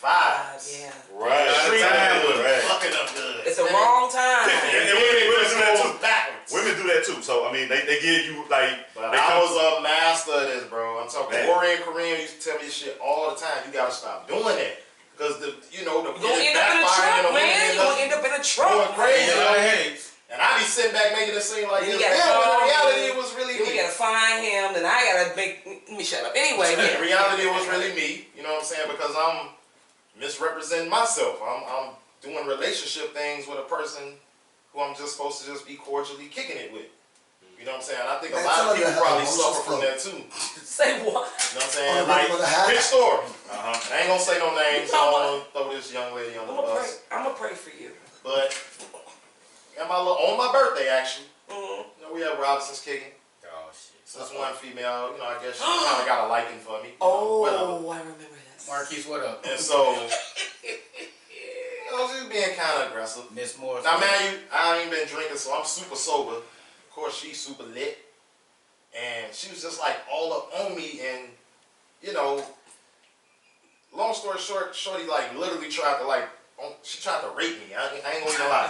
vibes. Yeah. Right. Treating them good, Right. fucking them good. It's the wrong time. And women do that too. Backwards. Women do that too. So I mean, they give you like. But they I come- was a master of this, bro. I'm talking. Man. Corey and Corinne used to tell me this shit all the time. You gotta stop doing that, because the You're going to it's end up in a backfiring truck, on women man. and You're going to us end up in a truck. going crazy. A lot of headaches. And I be sitting back making it seem like Then this. you Damn, gotta when in call reality me. it was really Then we me. got to find him. Then I got to let me shut up. Anyway, In yeah. reality, it was really me. You know what I'm saying? Because I'm misrepresenting myself. I'm doing relationship things with a person who I'm just supposed to just be cordially kicking it with. You know what I'm saying? I think a Man, lot tell of her people that probably how suffer emotions from flow. that too. Say what? You know what I'm saying? Oh, Like, what happened? quick story. Uh-huh. I ain't gonna say no names. You know I don't what? wanna throw this young lady on the bus. I'm going to pray for you. But on my birthday, actually, Mm. you know, we had Robinson's kicking. Oh shit. So this one female, you know, I guess she kind of got a liking for me. You know, whatever. Oh, I remember this. Marquise, what up? And so she was being kind of aggressive. Miss Morris. Now, man, I ain't been drinking, so I'm super sober. Of course, she's super lit. And she was just like all up on me, and you know, long story short, shorty like literally tried to she tried to rape me. I ain't gonna even lie.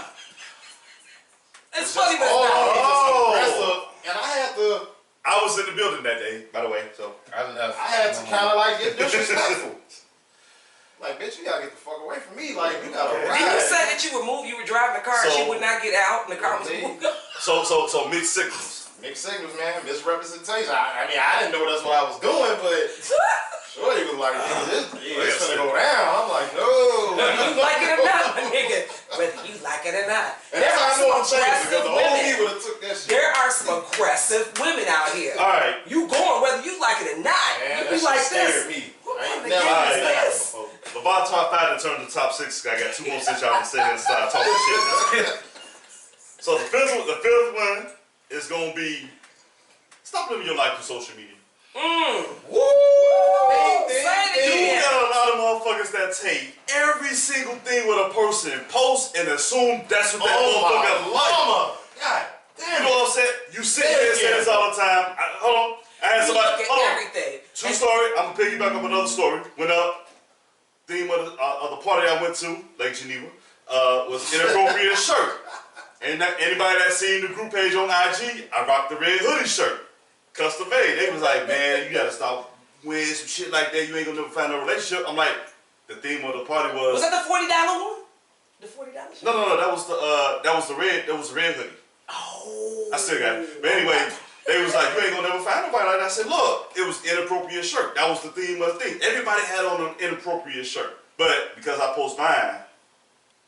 It's funny, but all it's on me, not. just aggressive, and I had to. I was in the building that day, by the way. So I I had to kind of like get disrespectful. Like, bitch, you gotta get the fuck away from me. Like, you gotta ride. Did you say that you were driving the car and So- she would not get out and the car was moving? So mixed signals. Mixed signals, man. Misrepresentation. I mean, I didn't know that's what I was doing, but Shorty was like, nigga, it's gonna go down. I'm like, no. You like it or not, my nigga. Whether you like it or not. And that's how I know I'm changing, because the old me women. would have took that shit. There are some aggressive women out here. All right. You going whether you like it or not. Man, You be that like shit this. scared me. What I ain't kind of never game had is that this? before. LeVar top 5 in terms of top 6. I got 2 more since y'all can sit here and start talking shit. So the fifth one is gonna be stop living your life through social media. Woo! Ding, Say it ding, You again. got a lot of motherfuckers that take every single thing with a person post and assume that's what that Oh motherfucker my like. mama. God You damn know it. what I'm saying? You sit there and say this all the time. Hold on. I had You somebody. look Hold at on. everything. True story. I'm gonna piggyback up another story. Went up. Theme of the party I went to, Lake Geneva, was inappropriate shirt. And anybody that seen the group page on IG, I rocked the red hoodie shirt, custom made. They was like, man, you gotta stop wearing some shit like that. You ain't gonna never find a relationship. I'm like, the theme of the party was. Was that the $40 one? The $40 shirt? No. That was the red hoodie. Oh. I still got it. But anyway, they was like, you ain't gonna never find nobody like that. I said, look, it was inappropriate shirt. That was the theme of the thing. Everybody had on an inappropriate shirt. But because I post mine,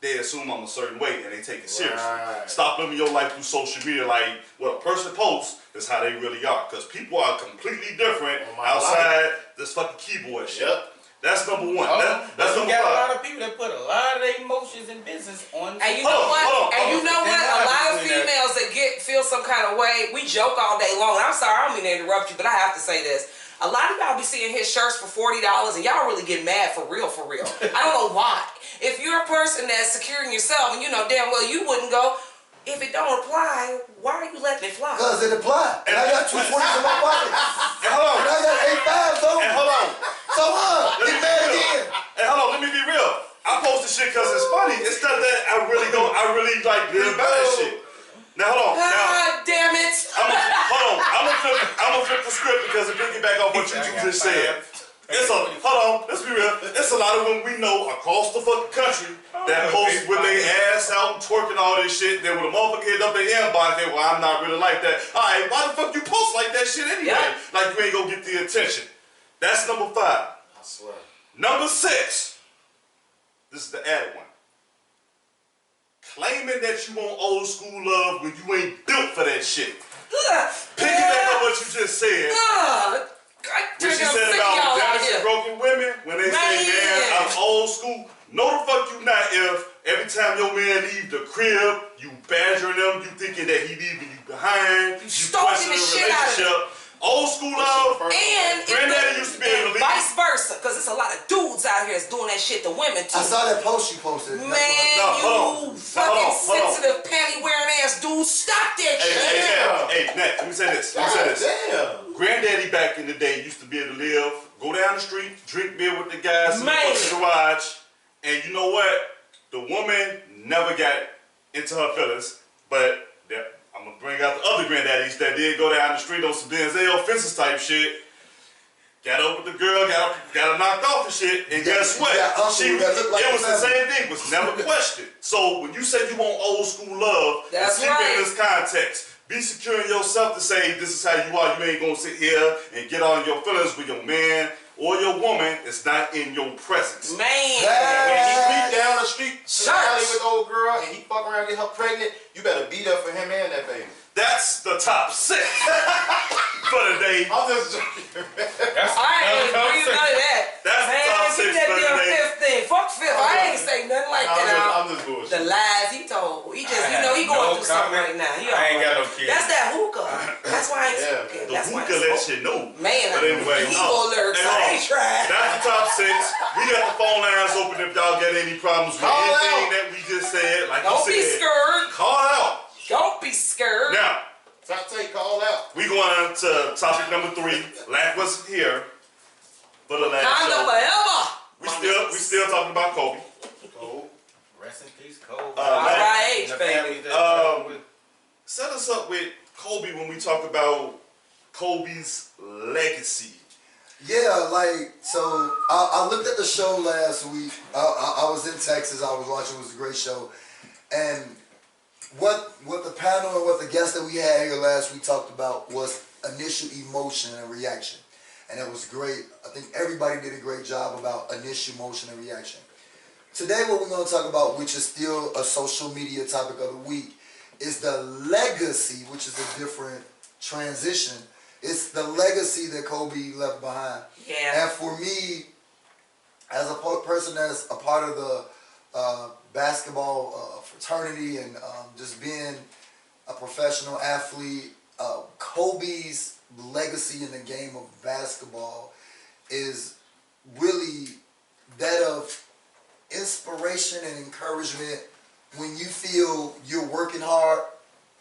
they assume I'm a certain way and they take it seriously. Right. Stop living your life through social media like what a person posts is how they really are. Because people are completely different Oh my outside this fucking keyboard shit. Yep. That's number one. That's But you number got a 5. lot of people that put a lot of their emotions and business on. And you know Hold on, what? hold on, And you hold know on. what? A There's lot of between that. females that feel some kind of way, we joke all day long. And I'm sorry, I don't mean to interrupt you, but I have to say this. A lot of y'all be seeing his shirts for $40 and y'all really get mad for real, for real. I don't know why. If you're a person that's securing yourself and you know damn well you wouldn't go, if it don't apply, why are you letting it fly? Because it applied. And I got 220s in my pocket. And hold on. And I got 8 5s though. And hold on. So what? Let Get me mad be real. again. Hey, hold on, let me be real. I post this shit because it's funny. It's not that I really like live by that shit. Now hold on. Now, God damn it. hold on. I'm gonna flip the script because it piggyback off what you just said. Hold on, let's be real. It's a lot of women we know across the fucking country that post with their ass out, twerking all this shit. Then when the motherfucker hit up their inbox, they well, I'm not really like that. Alright, why the fuck you post like that shit anyway? Yeah. Like you ain't gonna get the attention. That's number 5. I swear. Number 6. This is the added one. Claiming that you want old school love when you ain't built for that shit. Piggyback on what you just said. When she said about damaged broken women, when they say, man, I'm old school. No the fuck you not if every time your man leave the crib, you badgering them, you thinking that he leaving you behind, you stalking the shit out of relationship. Old school love. And Granddaddy used to be able to leave. vice versa, because there's a lot of dudes out here that's doing that shit to women too. I saw that post you posted. Man, hold on. you fucking Hold on. sensitive panty wearing ass dude, stop that shit. Hey, Nat, let me say this. Damn. Granddaddy back in the day used to be able to live, go down the street, drink beer with the guys in the Man. fucking garage, and you know what? The woman never got into her feelings, but I'm gonna bring out the other granddaddies that did go down the street on some Denzel Fences type shit. Got up with the girl, got her knocked off and shit, and guess what? Yeah, uncle that looked like it was the family. same thing, was never questioned. So when you say you want old school love, That's let's keep it right. in this context. Be secure in yourself to say this is how you are. You ain't gonna sit here and get on your feelings with your man or your woman. It's not in your presence. Man. When he creep down the street to the Church. alley with the old girl and he fuck around and get her pregnant, you better be there for him and that baby. That's the top 6 for the day. I'm just joking. I ain't agree with none of that. That's the Man, top give 6 me that for the damn day. fifth thing. Fuck fifth. I ain't say nothing like that. I'm just bullshit. The lies lies he told. He just, I you know, he have going no through something comment. right now. He I ain't got no alright. kids. That's that hookah. That's why I ain't Yeah, okay, The that's why I hookah ain't lets spoke. you know. Man, But anyway, evil lyrics. I ain't tried. That's the top 6. We got the phone lines open if y'all got any problems with Call anything out. that we just said. Like Don't you be said, scared. call out. Don't be scared. Now, Top take, call out. we going on to topic number 3. Lack wasn't here for the last Kinda show. forever. We still talking about Kobe. Go. Rest in peace, Cole. R.I.H., And the baby. family that with. Set us up with Kobe when we talk about Kobe's legacy. Yeah, like, so I looked at the show last week. I was in Texas. I was watching. It was a great show. And what the panel and what the guests that we had here last week talked about was initial emotion and reaction. And it was great. I think everybody did a great job about initial emotion and reaction. Today what we're going to talk about, which is still a social media topic of the week, is the legacy, which is a different transition. It's the legacy that Kobe left behind. Yeah. And for me, as a person that's a part of the basketball fraternity and just being a professional athlete, Kobe's legacy in the game of basketball is really that of inspiration and encouragement when you feel you're working hard,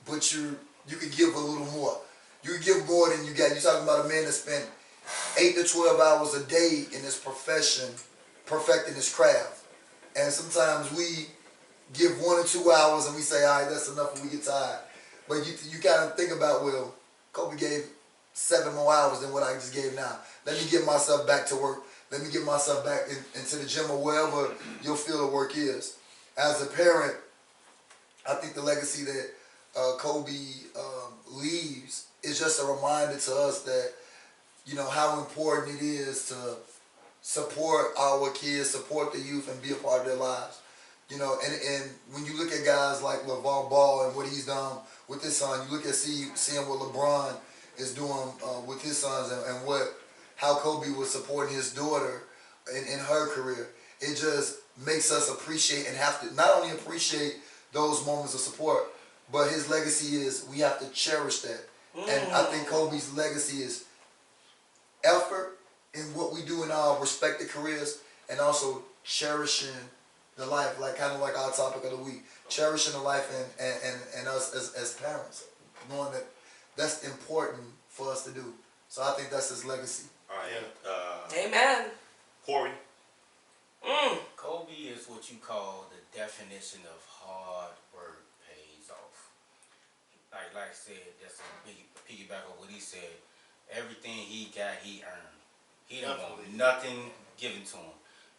but you could give a little more. You give more than you got. You're talking about a man that spent 8 to 12 hours a day in his profession, perfecting his craft. And sometimes we give 1 or 2 hours and we say, all right, that's enough, and we get tired. But you kind of think about, well, Kobe gave 7 more hours than what I just gave now. Let me get myself back to work. Let me get myself back into the gym or wherever your field of work is. As a parent, I think the legacy that Kobe leaves is just a reminder to us that, you know, how important it is to support our kids, support the youth, and be a part of their lives. You know, and when you look at guys like LeVar Ball and what he's done with his son, you look at seeing what LeBron is doing with his sons and how Kobe was supporting his daughter in her career. It just makes us appreciate and have to not only appreciate those moments of support, but his legacy is we have to cherish that. And I think Kobe's legacy is effort in what we do in our respective careers, and also cherishing the life, like kind of like our topic of the week, cherishing the life and us as parents, knowing that that's important for us to do. So I think that's his legacy. All right. Amen. Corey. Kobe is what you call the definition of hard work pays off. Like I said, that's a big piggyback on what he said. Everything he got, he earned. He didn't want nothing given to him.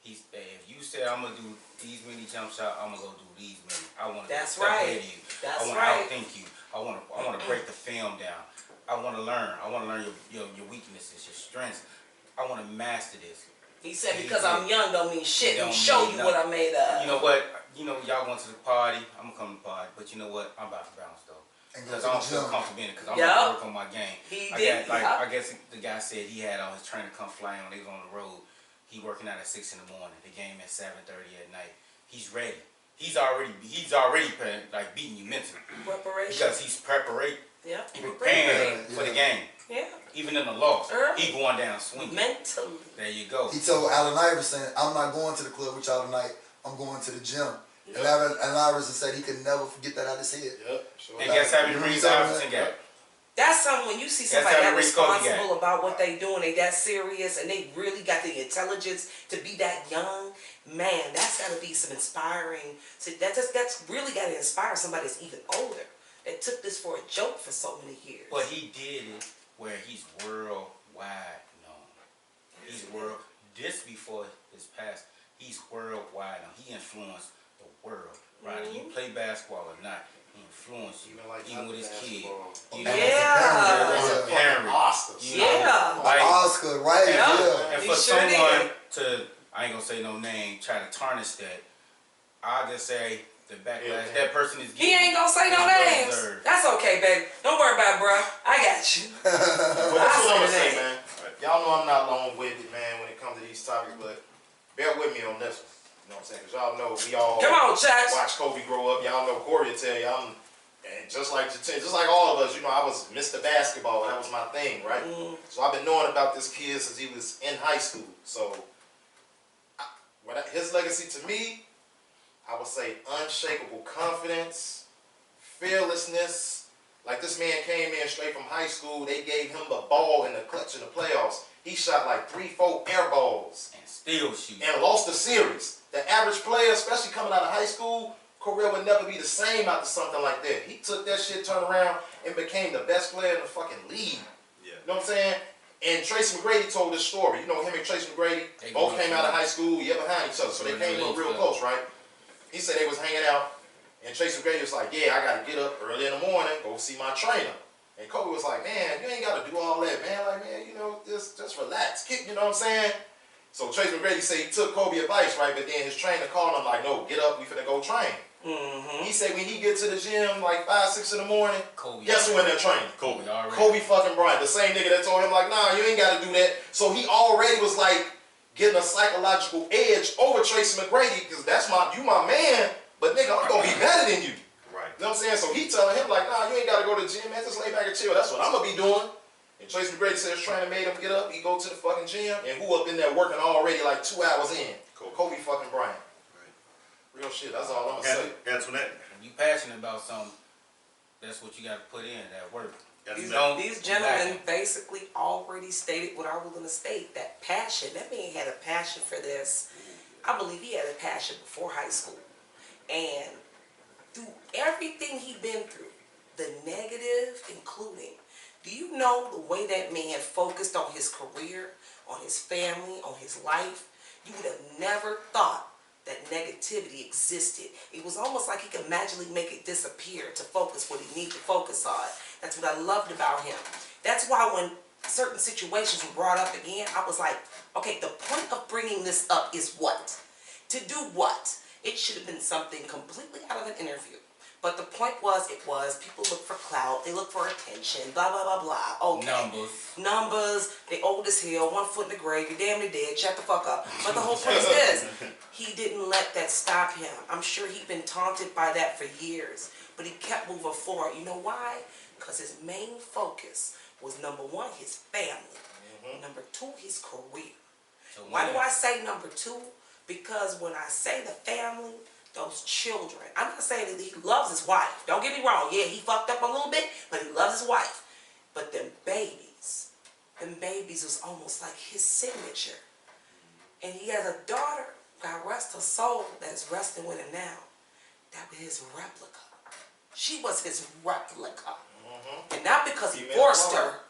If you said I'm gonna do these many jump shots, I'm gonna go do these many. I want to That's step right. ahead of you. That's I want right. to outthink you. I want to break the film down. I want to learn. I want to learn your weaknesses, your strengths. I want to master this. He said because I'm young don't mean shit. Don't Let me show mean you what I made of. You know what? You know y'all going to the party. I'm gonna come to the party, but you know what? I'm about to bounce though. And go Because to I the don't feel gym. comfortable in it. Because I'm Yup. gonna work on my game. He I did, got, yup. I guess the guy said he had all his trainer come fly on. They was on the road. He working out at 6 in the morning. The game at 7:30 at night. He's ready. He's already like beating you mentally Preparation. because he's preparing Yeah. preparing for the game. Yeah. Even in the loss, Early. he going down swinging. Mentally. There you go. He told Allen Iverson, I'm not going to the club with y'all tonight. I'm going to the gym. And Allen Iverson said he could never get that out of his head. Yep. Sure. And guess how many rings Iverson got? That's something when you see That's somebody how that the Kobe got. responsible about what they doing, they that serious, and they really got the intelligence to be that young. Man, that's got to be some inspiring. So that's really got to inspire somebody that's even older that took this for a joke for so many years. But he did it where he's worldwide known. He's world. This before his past, he's worldwide known. He influenced the world. Right? You play basketball or not, he influenced you. Even with his kid. You know, Yeah. as a parent. Oscars. You know, Yeah. like, Oscar, right? and, Yeah. and He for sure someone did. to, I ain't gonna say no name, try to tarnish that, I'll just say the backlash Yeah. that person is getting. He ain't gonna say no is well names. deserved. That's okay, baby. Don't worry about it, bro. I got you. But that's what I'm gonna say say, man. Y'all know I'm not long-winded, man, when it comes to these topics, but bear with me on this one. know what I'm saying? Because y'all know we all Come on, Chach. watch Kobe grow up. Y'all know Corey will tell you and just like all of us, you know, I was Mr. Basketball. That was my thing, right? So I've been knowing about this kid since he was in high school. So his legacy to me, I would say unshakable confidence, fearlessness. Like this man came in straight from high school. They gave him the ball in the clutch in the playoffs. He shot like 3-4 air balls. And still shoot. And lost the series. The average player, especially coming out of high school, career would never be the same after something like that. He took that shit, turned around, and became the best player in the fucking league. Yeah. You know what I'm saying? And Tracy McGrady told this story. You know him and Tracy McGrady, both came out of high school, yeah, behind each other. So they came real close, right? He said they was hanging out, and Tracy McGrady was like, yeah, I got to get up early in the morning, go see my trainer. And Kobe was like, man, you ain't got to do all that, man. Like, man, you know, just relax. You know what I'm saying? So Tracy McGrady said he took Kobe advice, right? But then his trainer called him like, no, get up, we finna go train. He said when he get to the gym like 5, 6 in the morning, guess who in there training? Kobe fucking Bryant. The same nigga that told him like, nah, you ain't got to do that. So he already was like getting a psychological edge over Tracy McGrady because you my man, but nigga, I'm gonna be better than you. Right. You know what I'm saying? So he telling him like, nah, you ain't got to go to the gym, man. Just lay back and chill. That's what I'm gonna be doing. And Tracy McGrady said his trainer made him get up. He go to the fucking gym, and who up in there working already like 2 hours in? Kobe fucking Bryant. Real shit. That's all I'm gonna say. Antoinette. When you passionate about something, that's what you got to put in, that work. These gentlemen basically already stated what I was going to state, that passion. That man had a passion for this. I believe he had a passion before high school. And through everything he'd been through, the negative including, do you know the way that man focused on his career, on his family, on his life? You would have never thought that negativity existed. It was almost like he could magically make it disappear to focus what he needed to focus on. That's what I loved about him. That's why when certain situations were brought up again, I was like, okay, the point of bringing this up is what? To do what? It should have been something completely out of an interview. But the point was, people look for clout, they look for attention, blah, blah, blah, blah. Okay. Numbers, they old as hell, 1 foot in the grave, you're damn near dead, shut the fuck up. But the whole point is this, he didn't let that stop him. I'm sure he'd been taunted by that for years, but he kept moving forward. You know why? Because his main focus was number 1, his family. Number 2, his career. So why do I say number 2? Because when I say the family, those children. I'm not saying that he loves his wife. Don't get me wrong. Yeah, he fucked up a little bit, but he loves his wife. But them babies was almost like his signature. And he has a daughter, God rest her soul, that's resting with him now. That was his replica. She was his replica. And not because he forced her,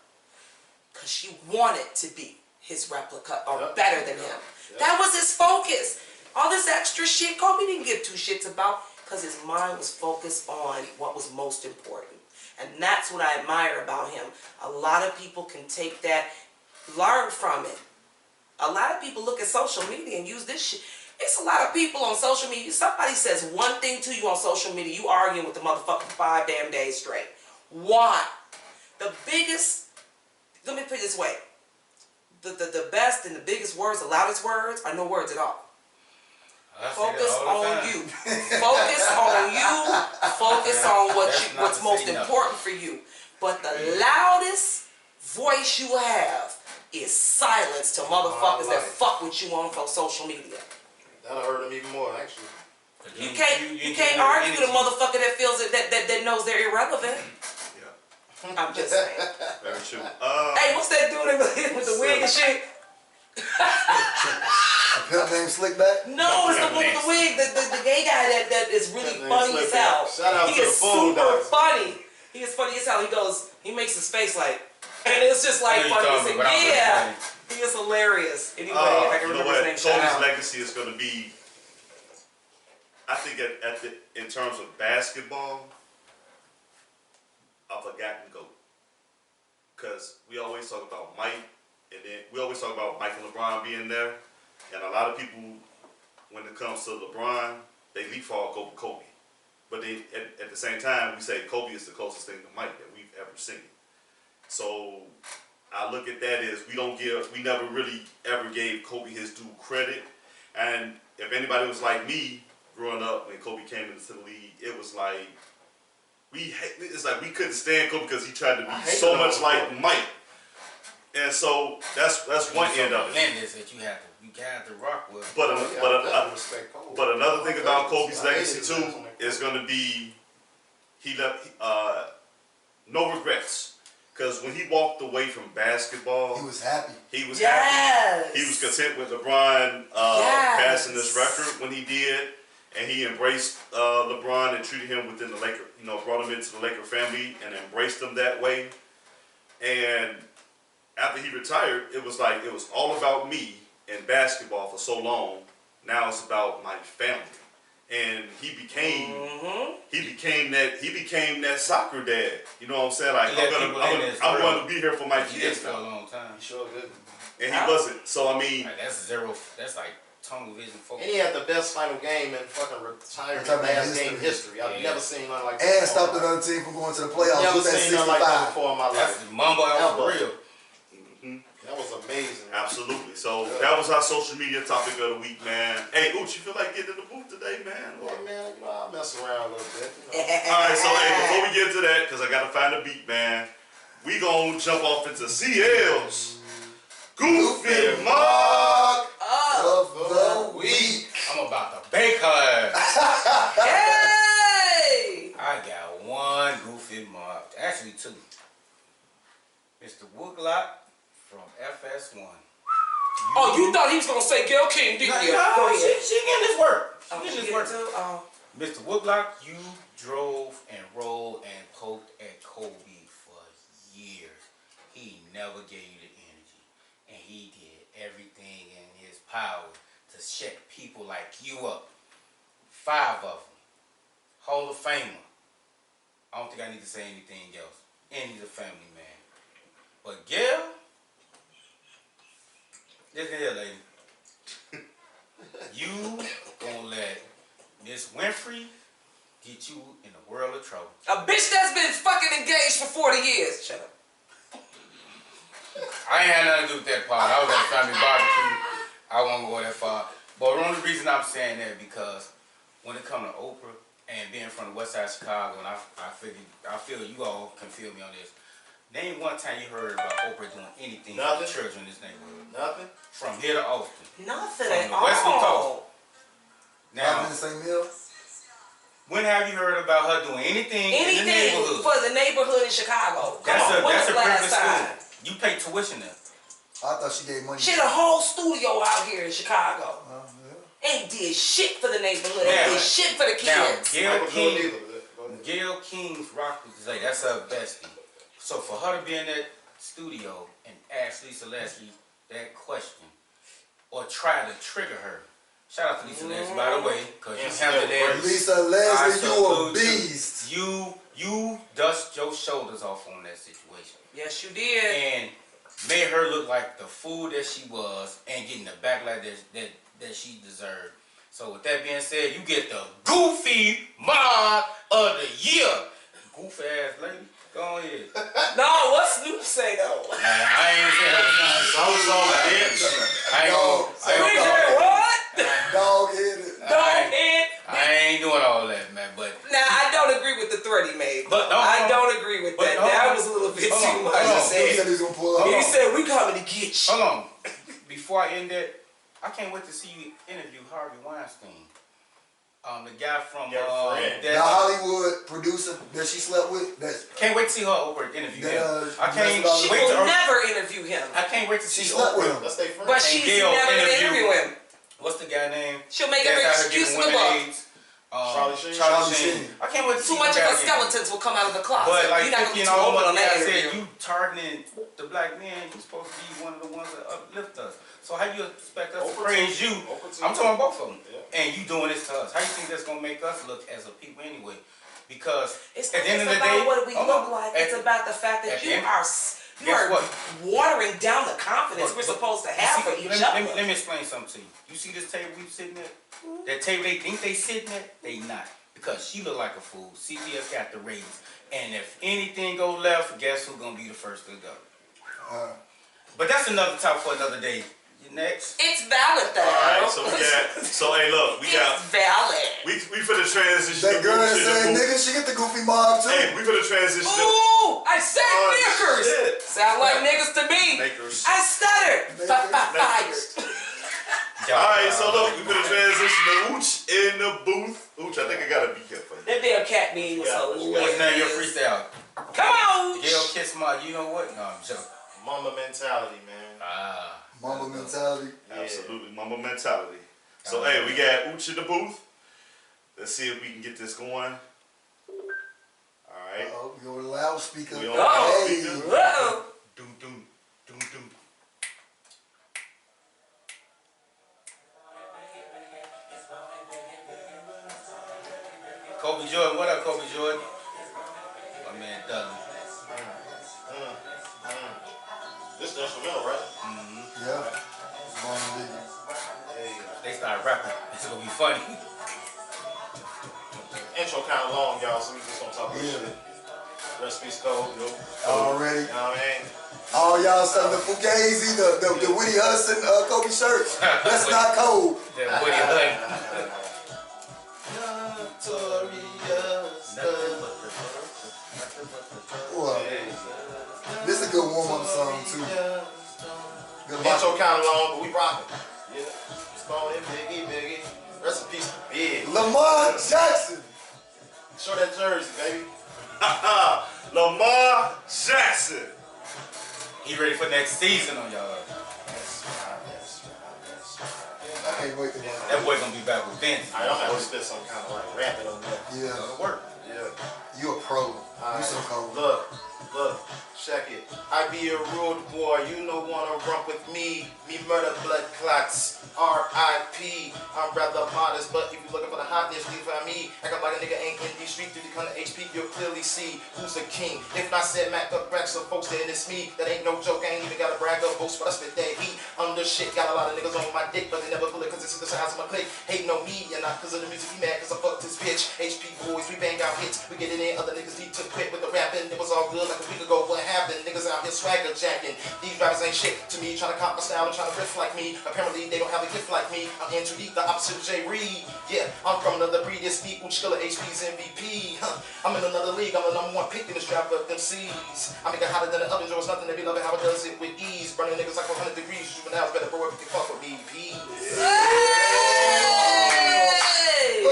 because she wanted to be his replica or better than him. That was his focus. All this extra shit, Kobe didn't give 2 shits about because his mind was focused on what was most important. And that's what I admire about him. A lot of people can take that, learn from it. A lot of people look at social media and use this shit. It's a lot of people on social media. Somebody says one thing to you on social media, you arguing with the motherfucker for 5 damn days straight. Why? The biggest, let me put it this way. The best and the biggest words, the loudest words, are no words at all. Focus on you. Focus on you. Focus on what's most important for you. But the loudest voice you have is silence to motherfuckers that fuck with you on social media. That'll hurt him even more, actually. You can't argue with a motherfucker that feels that knows they're irrelevant. Yeah. I'm just saying. Very true. Hey, what's that dude with the wig and shit? A pimp named Slickback? No, it's the one with the wig, the gay guy that is really funny as hell. Shout out he to is the phone super funny. He is funny as hell. He makes his face like, and it's just like funny. Yeah, he is hilarious. Anyway, if I can remember his name, Kobe's legacy is going to be, I think in terms of basketball, a forgotten GOAT. Because we always talk about Mike, and then we always talk about Mike and LeBron being there. And a lot of people, when it comes to LeBron, they leapfrog over Kobe. But they, at the same time, we say Kobe is the closest thing to Mike that we've ever seen. So I look at that as we never really ever gave Kobe his due credit. And if anybody was like me growing up when Kobe came into the league, it was like it's like we couldn't stand Kobe because he tried to be so much like Mike. And so that's one end of it. Lenses that you have to rock with. But respect Kobe. but another thing about Kobe's legacy too is going to be he left no regrets. Because when he walked away from basketball, He was happy. he was Yes. happy. He was content with LeBron passing this record when he did, and he embraced LeBron and treated him within the Laker. Brought him into the Laker family and embraced him that way. And after he retired, it was like it was all about me in basketball for so long. Now it's about my family. And he became that soccer dad. You know what I'm saying? Like I'm going to be here for my kids for a now. long time. He sure did. And he wasn't. So I mean, Like, that's zero. That's like tunnel vision focus. And he had the best final game in fucking retirement last game history. I've never seen nothing like that. And stopped another team from going to the playoffs Never with that seen nothing like that 65. before in my That's life. the mumble out for real. That was amazing. absolutely. So that was our social media topic of the week, man. Hey, Ooch, you feel like getting in the booth today, man? Yeah, man, I'll mess around a little bit. All right, so hey, before we get to that, because I got to find a beat, man, we going to jump off into CL's Goofy Mark Of the week. I'm about to bake her. Hey! I got one goofy mark. Actually, two. Mr. Woodlock from FS1. Oh, you thought he was gonna say Gail King, didn't you? Go No, ahead. she getting this work. She Oh, getting she this did work. too? Oh. Mr. Woodlock, you drove and rolled and poked at Kobe for years. He never gave you the energy. And he did everything in his power to shut people like you up. 5 of them. Hall of Famer. I don't think I need to say anything else. And he's a family man. But Gail, listen here, lady. You gonna let Miss Winfrey get you in a world of trouble. A bitch that's been fucking engaged for 40 years. Shut up. I ain't had nothing to do with that part. I was at a family barbecue. I won't go that far. But the only reason I'm saying that because when it comes to Oprah and being from the west side of Chicago, and I feel you all can feel me on this. Name one time you heard about Oprah doing anything for the children in this neighborhood. Nothing? From here to Austin. Nothing From at the Western all. Coast. Now, Not in the same hill. when have you heard about her doing anything in the Anything neighborhood? for the neighborhood in Chicago. Come That's on, when a was the last privileged time? school. You pay tuition there. I thought she gave money. She had a whole studio out here in Chicago. Yeah. Ain't did shit for the neighborhood. Now- Ain't did shit for the Now, kids. Gail Michael Jordan King, either. Go ahead. Gail King's rock today. That's her bestie. So for her to be in that studio and ask Lisa Leslie that question or try to trigger her. Shout out to Lisa Leslie, by the way, because you handled that. Lisa I Leslie, you a salute beast. You dust your shoulders off on that situation Yes, you did. and made her look like the fool that she was and getting the backlash that she deserved. So with that being said, you get the Goofy Mark of the Year. Goofy ass lady, go ahead. No, what Snoop say though? I ain't saying Snoop said what? Dog headed. Doghead. I ain't doing all that, man. But Now I don't agree with the threat he made. But I don't agree with but that. hold That on. was a little bit Hold on, too much. hold on. He He said said, he was gonna pull up. he said, we coming to get you. hold on. Before I end that, I can't wait to see you interview Harvey Weinstein. The guy from Your friend. The Hollywood producer that she slept with. can't wait to see her over interview him. I can't She She wait will to never interview him. I can't wait to She see slept with Oprah. him. That's their friend. But she's Gail never gonna interview. interview him. What's the guy name? She'll make That's every out here excuse in getting the women book. AIDS. Charlie Sheen. Charlie Charlie Sheen. Sheen. I can't wait to see Too much of them the guys skeletons will come out of the closet. But like You're not gonna 50 be and too all open my on that guys said, interview. you targeting the black man, you're supposed to be one of the ones that uplift us. So how you expect us to Oprah praise too. you? Oprah too. I'm talking about both of them. Yeah. And you doing this to us. How you think that's gonna make us look as a people anyway? Because It's at not the end of just the about day, what we hold look on. like. At It's the- about the fact that at the you end- are Guess what? watering down the confidence But- we're but- supposed to you have see, for each let me other. explain something to you. You see this table we sitting at? That table they think they sitting at, they not. Because she look like a fool. CBS got the ratings. And if anything go left, guess who's gonna be the first to go? But that's another topic for another day. You next. It's valid though. Alright, so hey look, we got It's valid. we for the transition. That girl that said nigga, she get the goofy mob too. Hey, we for the transition. Ooh, I said Oh, knickers. shit. Sound like niggas to me. Knickers. I stuttered. Fired. Alright, so look, we for the transition to Ooch in the booth. Ooch, I think I gotta be here for you. That damn cat mean was Yeah, so What's name your freestyle? Come on. Gail Kiss my, you know what? No, I'm joking. Mama mentality, man. Mama mentality. Absolutely, mama mentality. So hey, we got Ooch in the booth. Let's see if we can get this going. Alright. Oh, we on the loudspeaker. We on Oh. Hey. Uh-oh. Doom, doom, doom, doom. Kobe Jordan, what up, Kobe Jordan? My man Dudley. This is instrumental, right? Yeah. Mama Biggie. Hey, They started rapping. It's gonna be funny. intro kind of long, y'all, so we just gonna talk this Yeah. shit. Recipe Code, yo. Already. You know what I mean? All y'all selling the Fugazi, the Woody Hudson Kobe shirts. That's not cold. That Woody Hood. Well, this is a good warm-up song too. Good Intro luck. kind of long, but we rocking. Yeah. Just call him Biggie. Recipes big. Lamar Jackson. Show that jersey, baby. Lamar Jackson. He ready for next season on y'all. I can't wait to hear That boy gonna be back with Vince. I don't have to spit some kind of like rapping on that. Yeah, It'll work. Yeah. you a pro. You so cold. Look, check it. I be a rude boy, you no wanna rump with me. Me murder blood clots, R.I.P. I'm rather modest, but if you looking for the hotness, you find me. Act up like a nigga ain't in these streets, through the kind of HP, you'll clearly see who's the king. If not said Mac up back some folks, then it's me. That ain't no joke, I ain't even gotta brag up boast, but I spit that heat. I'm the shit, got a lot of niggas on my dick, but they never pull it cause it's the size of my clique. Hating on me, and not cause of the music, he mad cause I fucked his bitch. HP boys, we bang out hits, we get it in, other niggas need to quit with the rapping. It was all good like a week ago, what happened? Niggas out here swagger jacking. These rappers ain't shit to me, trying to cop my style and trying to riff like me. Apparently they don't have a gift like me. I'm in too deep, the opposite of Jay Reed. Yeah, I'm from another breed, this speak, which killer HP's MVP. I'm in another league, I'm the #1 pick in this trap of them C's. I make it hotter than the oven, there's nothing to be loving how it does it with ease. Burning niggas like 100 degrees, juveniles better bro if you fuck with me, peace. Hey!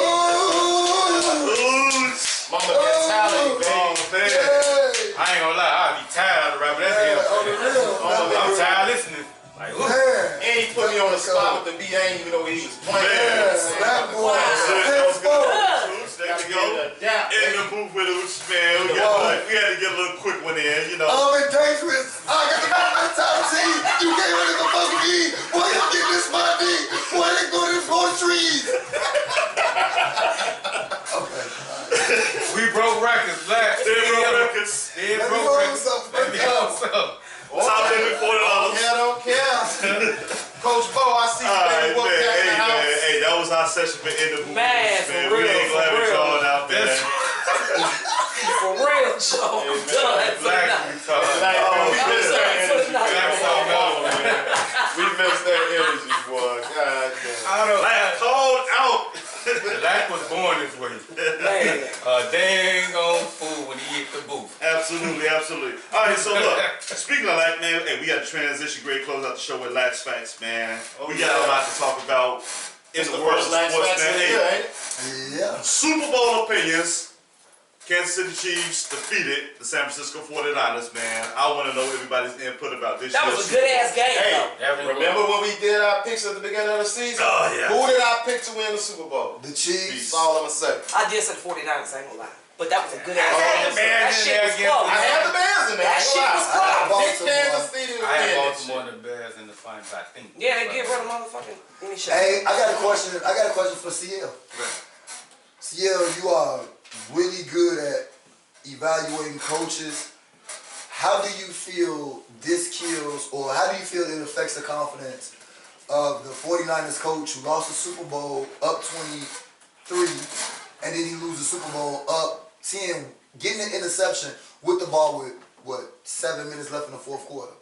Ooch. Mama mentality, baby. Oh man. Hey, I ain't gonna lie, I'll be tired of rapping. That's man, it. on the real. I'm tired of listening. Like, ooh. Man. And he put me on the spot with the beat, I ain't even know he was playing. Yes, that boy. That was good. Headphones. Ooch, there we go. In the booth with Ooch, man. We had to get a little quick one in, you know. I'm in dangerous. I got the mentality. You can't really go fuck with me. Boy, you get this money. Boy, they go to the groceries. Okay. We broke records, black. They broke records. They Let me broke roll records. something. Let me know something. Top limit $40. I don't care. Coach Bo, I see you, baby. Alright, Wolf man. Pack in Hey, the house. man. Hey, that was our session for In the Booth. Man, for We real, ain't gonna have for it real. drawn out, man. For real, Joe. I'm done for the Black, night. we talking. Like, man, we Oh, missed that for the energy. night. Black talking over, man. We missed that energy, boy. God damn. I don't know. Black called out. Black was born this way. Man. Dang on fool when he hit the booth. Absolutely, absolutely. All right, so look, speaking of that, man, hey, we got to transition, great close out the show with Lax Facts, man. We got a lot to talk about in It's the the world of first Lax sports, Facts man. in the Hey, year, ain't it? Yeah. Super Bowl opinions. Kansas City Chiefs defeated the San Francisco 49ers, man. I want to know everybody's input about this. That year's was a Super good Bowl. ass game, Hey, though. remember when we did our picks at the beginning of the season? Oh, yeah. Who did I pick to win the Super Bowl? The Chiefs. That's all I'm going to say. I did say the 49ers, I ain't gonna lie. But that was a good ass I had game. the Bears That in shit there was again. close. I had the Bears in there. That shit was I had close. Pick Kansas City to I had win that Baltimore shit. and the Bears in the finals, I think. Yeah, they get rid of motherfucking any shit. Hey, I got a question. I got a question for CL. CL, you are really good at evaluating coaches. How do you feel this kills, or how do you feel it affects the confidence of the 49ers coach who lost the Super Bowl up 23, and then he loses the Super Bowl up 10, getting an interception with the ball with, what, 7 minutes left in the fourth quarter?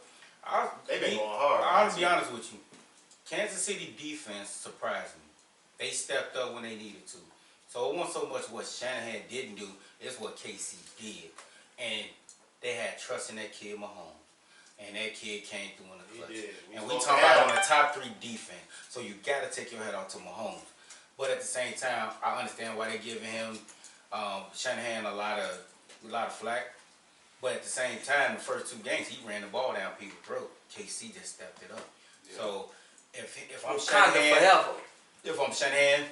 They been going hard. I'll be honest with you. Kansas City defense surprised me. They stepped up when they needed to. So it wasn't so much what Shanahan didn't do, it's what KC did. And they had trust in that kid Mahomes. And that kid came through in the clutch. did. And we talking about on the top 3 defense. So you got to take your head off to Mahomes. But at the same time, I understand why they're giving him Shanahan a lot of flack. But at the same time, the first 2 games, he ran the ball down people's throat. KC just stepped it up. Yeah. So if I'm Shanahan,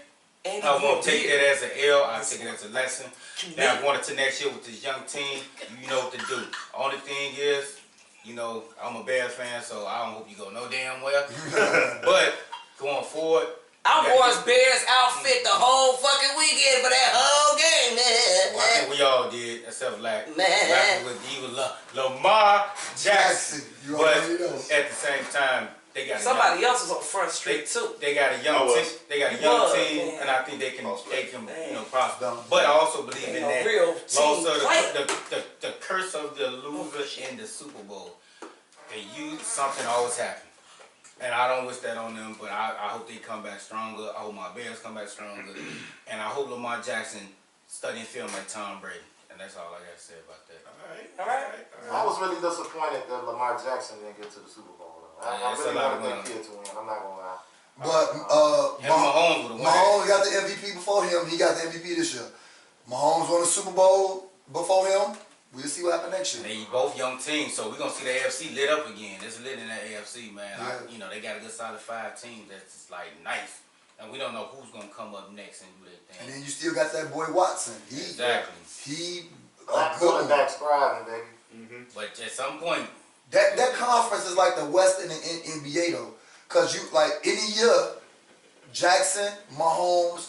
I won't take that as an L. I take it as a lesson. Now going into next year with this young team, you know what to do. Only thing is, you know, I'm a Bears fan, so I don't hope you go no damn well. But going forward, I wore his Bears outfit the whole fucking weekend for that whole game, man. Well, I think we all did, except like Lamar Jackson. But at the same time, they got somebody else is on Front Street too. They got a young team. They got a young team, and I think they can prosper. But I also believe in that. The curse of the loser in the Super Bowl. Something always happens. And I don't wish that on them, but I hope they come back stronger. I hope my Bears come back stronger. And I hope Lamar Jackson studying film like Tom Brady. And that's all I got to say about that. All right. I was really disappointed that Lamar Jackson didn't get to the Super Bowl. I really wanted that kid to win. I'm not going to lie. But Mahomes got the MVP before him. He got the MVP this year. Mahomes won the Super Bowl before him. We'll see what happens next year. They both young teams, so we're going to see the AFC lit up again. It's lit in that AFC, man. Yeah. They got a good solid 5 teams that's just like nice. And we don't know who's going to come up next and do their thing. And then you still got that boy Watson. Exactly. Black quarterback's thriving, baby. Mm-hmm. But at some point, That conference is like the West in the NBA though, cause you like any year, Jackson, Mahomes,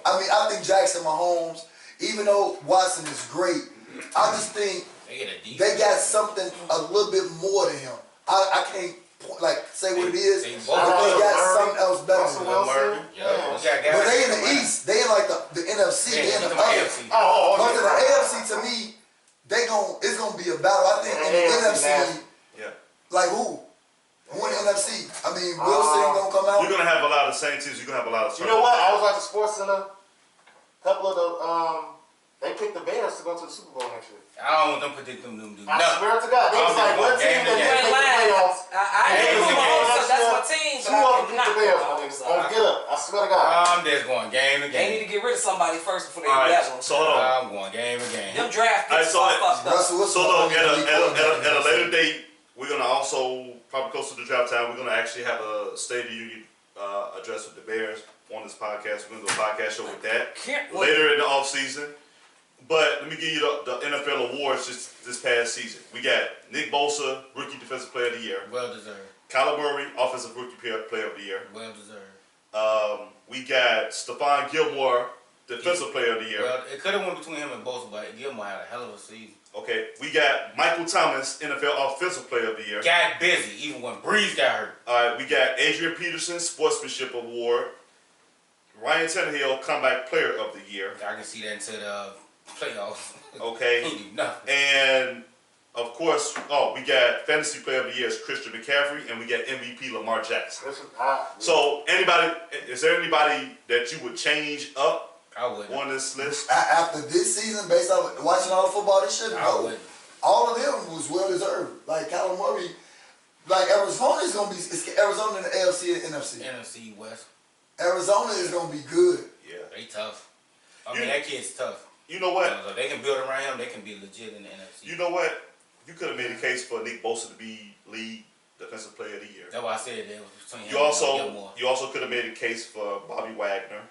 I think Jackson, Mahomes, even though Watson is great, I just think they got something a little bit more than him. I can't say what it is, but they got something else better than him. But they in the East, they in like the NFC, they in the AFC. But to the AFC, to me, it's gonna be a battle. I think in the NFC. Like who? Who in the NFC? I mean, Wilson gonna come out. You're gonna have a lot of the same teams. You're gonna have a lot of. You know what? I was at the Sports Center. Couple of the they picked the Bears to go to the Super Bowl next year. I don't want them predicting them to do I swear to God, they was like one team that didn't make the playoffs. I agree with Mahomes, so that's my team. Two of them picked the Bears, my niggas. On get up. I swear to God. I'm just going game to They need game. to get rid of somebody first before they All do right, that one. so hold on. I'm going game to game. Them draft picks All right, fucked up. Russell Wilson So look, only at elite a later date, we're gonna also probably close to the draft time. We're gonna actually have a State of the Union address with the Bears on this podcast. We're gonna do a podcast show with that later in the off season. But let me give you the NFL awards this past season. We got Nick Bosa, Rookie Defensive Player of the Year. Well deserved. Kyler Murray, Offensive Rookie Player of the Year. Well deserved. We got Stephon Gilmore, Defensive Player of the Year. Well, it could have went between him and Bosa, but Gilmore had a hell of a season. Okay, we got Michael Thomas, NFL Offensive Player of the Year. Got busy, even when Breeze got hurt. All right, we got Adrian Peterson, Sportsmanship Award. Ryan Tannehill, Comeback Player of the Year. I can see that into the playoffs. Okay. He do nothing. And, of course, we got Fantasy Player of the Year is Christian McCaffrey, and we got MVP Lamar Jackson. So, is there anybody that you would change up I wouldn't. on this list? After this season, based on watching all the football this year, I wouldn't. all of them was well deserved. Like Kyler Murray, like Arizona is gonna be. It's Arizona in the AFC and NFC. NFC West. Arizona is gonna be good. Yeah. They tough. I mean, that kid's tough. You know what? So they can build around him. They can be legit in the NFC. You know what? You could have made a case for Nick Bosa to be league defensive player of the year. That's why I said that was between him You and Gilmore. also could have made a case for Bobby Wagner.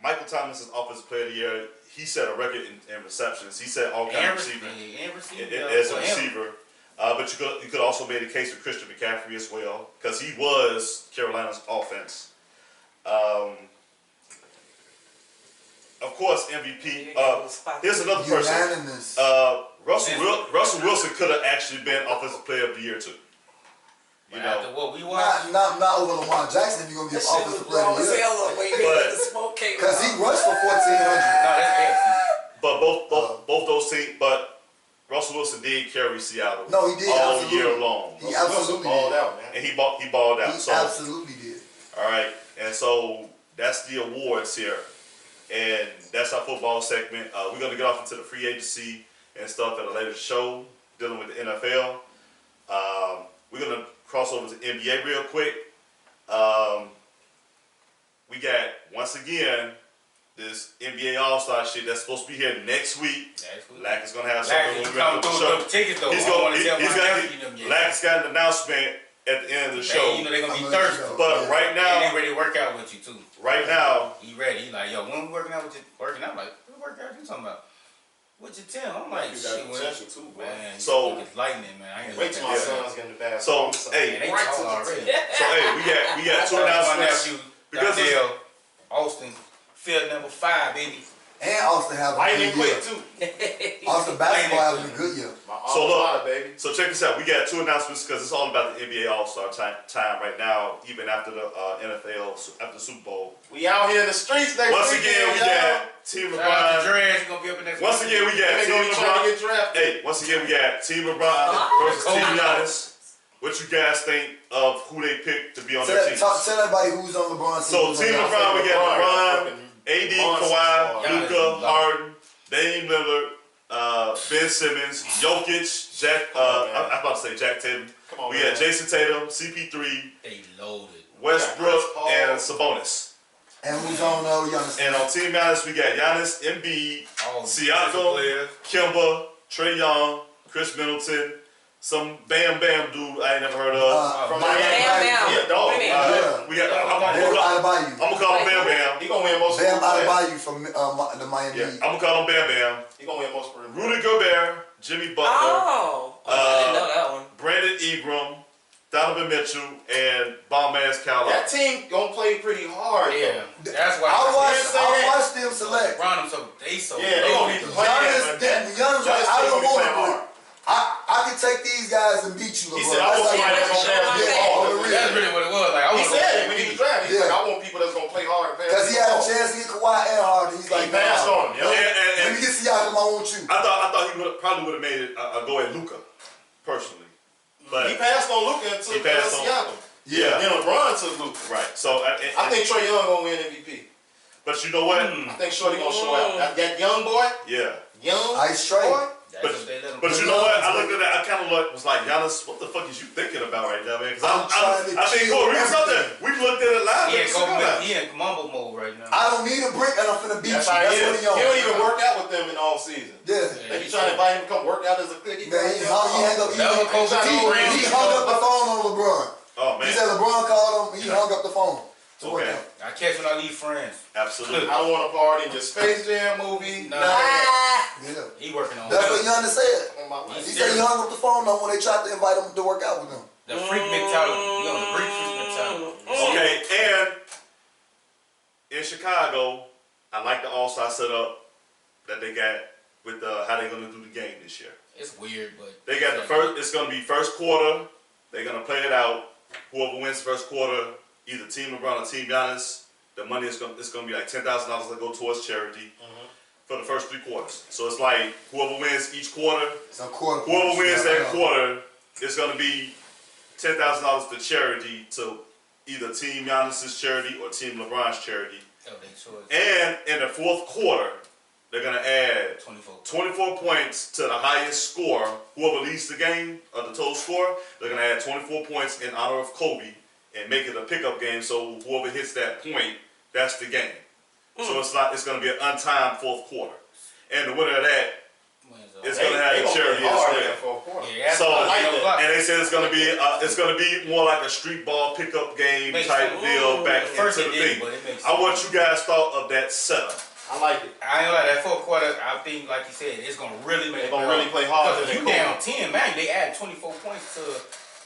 Michael Thomas is offensive player of the year. He set a record in receptions. He set all kind of receiving as a receiver. But you could also made a case for Christian McCaffrey as well, because he was Carolina's offense. Of course, MVP. Here's another person. Unanimous. Russell Wilson could have actually been offensive player of the year too. You know, after what we watched, Not over Lamar Jackson if you're gonna be offensive player of the year. Because he rushed for 1,400. no, that's AFC. but both those teams. But Russell Wilson did carry Seattle No, he did, all absolutely. year long. He Russell Wilson absolutely balled did. out, man. And he balled out. He So absolutely did. all right, and so that's the awards here, and that's our football segment. We're gonna get off into the free agency and stuff at a later show dealing with the NFL. We're gonna cross over to NBA real quick. We got once again this NBA All-Star shit that's supposed to be here next week. Lack is gonna have something. Lack is when we coming go to the through show. with them tickets though. He's I don't gonna, wanna tell he's my got, nephew them yet. Lack's got an announcement at the end of the show. Man, you know they're gonna be I'm gonna let you thirsty. know. But Yeah. right And they now, ready to work out with you too. right now, He ready. He like, yo, when we working out with you? Working out? I'm like, what workout you talking about? What you tell? I'm like, You shit, got well, potential too, boy. man. So- it's lightning, man. I ain't Wait till my sons get in the so basketball. hey, they Right tall to the already. so hey, we got two My announcements. nephew, Because it's- Daniel Austin, field number 5, baby. And Austin having a Lightning good year. quick too. Austin basketball having a good year. My So alma look, mater, baby. So check this out. We got two announcements because it's all about the NBA All-Star time right now, even after the NFL, after the Super Bowl. We out here in the streets next Once weekend, again, we y'all. got Team Shout out to LeBron. Dre. Gonna be up in next Once again, we got They gonna Team be trying to LeBron. get drafted. Hey, once again, we got Team LeBron versus Team Giannis. What you guys think of who they picked to be on their team? Tell everybody who's on LeBron's So team. Team LeBron, we got LeBron, AD, Monster Kawhi, squad. Luka, Giannis. Harden, Dame Lillard, Ben Simmons, Jokic, Jack. I'm about to say Jack Tatum. Come on, We man. got Jason Tatum, CP3, They loaded. Westbrook, Chris Paul. and Sabonis. And who's on Giannis? And on Team Giannis, we got Giannis, Embiid, All Siakam, players. Kimba, Trae Young, Chris Middleton, some Bam Bam dude I ain't never heard of. From Bam Miami. Bam. He a dog. What do you mean? Yeah. We got. I'm Bam Adebayo. gonna call him Bam Bam. He gonna win most. Bam players. Adebayo from the Miami Yeah, Heat. I'm gonna call him Bam Bam. He gonna win most. Rudy Gobert, Jimmy Butler, Oh, I didn't know that one. Brandon Ingram, Donovan Mitchell, and bomb ass Kyle Lowry. That team gonna play pretty hard. Yeah, that's why I saying? watched them select. LeBron them so they so Yeah, they gonna be loaded. playing. Giannis, Giannis I team don't gonna be want playing to. hard. I can take these guys and beat you, LeBron. He said, I want That's somebody like- that's gonna pass the Yeah, ball. on the real. That's really what it was. Like I He want said it when he was drafting. He's Yeah. like, I want people that's gonna play hard and pass Because the he had a ball. chance to get Kawhi and Harden. He's like, He passed nah. on him, Yeah, yeah. Let me get Siakam, I want you. I thought he probably would have made it a go at Luka, personally. But He passed on Luka and He took passed on- Siakam. yeah, Then LeBron took Luka. right. So I think Trae Young gonna win MVP. but you know what? I think Shorty gonna show out. That young boy, Yeah. young Ice Trae. boy. That's what they let him But do. you know what? I looked at that. I kind of was like, Giannis, what the fuck is you thinking about right now, man? Because I'm trying to I think chill Corey was up there. everything. We looked at it live. He It in was good. Kobe, he in mumble mode right now. I don't need a brick and I'm finna beat That's you. how That's he what is. he He on. don't even work out with them in all season. Yeah. They be trying to invite him to come work out as a clique. Man, he hung up. Never Kobe He hung up the phone on LeBron. Oh He man, said LeBron called him. He hung up the phone. To work Okay. out. I catch when I leave friends. absolutely. I don't want to party in your Space Jam movie. Nah. Yeah. He working on That's that. what Giannis said. On my life. He said he hung up the phone on when they tried to invite him to work out with him. The freak mentality. You know, the freak mentality. Okay, and in Chicago, I like the All-Star setup that they got with how they're gonna do the game this year. It's weird, but They got the first. It's gonna be first quarter. They're gonna play it out. Whoever wins first quarter, either Team LeBron or Team Giannis, the money is gonna be like $10,000 that go towards charity for the first 3 quarters. So it's like whoever wins each quarter, It's a quarter. whoever wins that quarter is gonna be $10,000 to charity to either Team Giannis's charity or Team LeBron's charity. Oh, they choice. And in the fourth quarter, they're gonna add 24. 24 points to the highest score. Whoever leads the game or the total score, they're gonna add 24 points in honor of Kobe and make it a pickup game. So whoever hits that point, that's the game. So it's gonna be an untimed fourth quarter, and the winner of that is gonna have a charity as well. Yeah, So I like that. and they said it's gonna be more like a street ball pickup game Makes type sense. deal back First into it the did, thing. but it makes I want sense. you guys thought of that setup. I like it. I ain't gonna lie, that fourth quarter, I think, like you said, it's gonna really make They it gonna play really off. play harder Because if than you Kobe. down 10, man, they add 24 points to,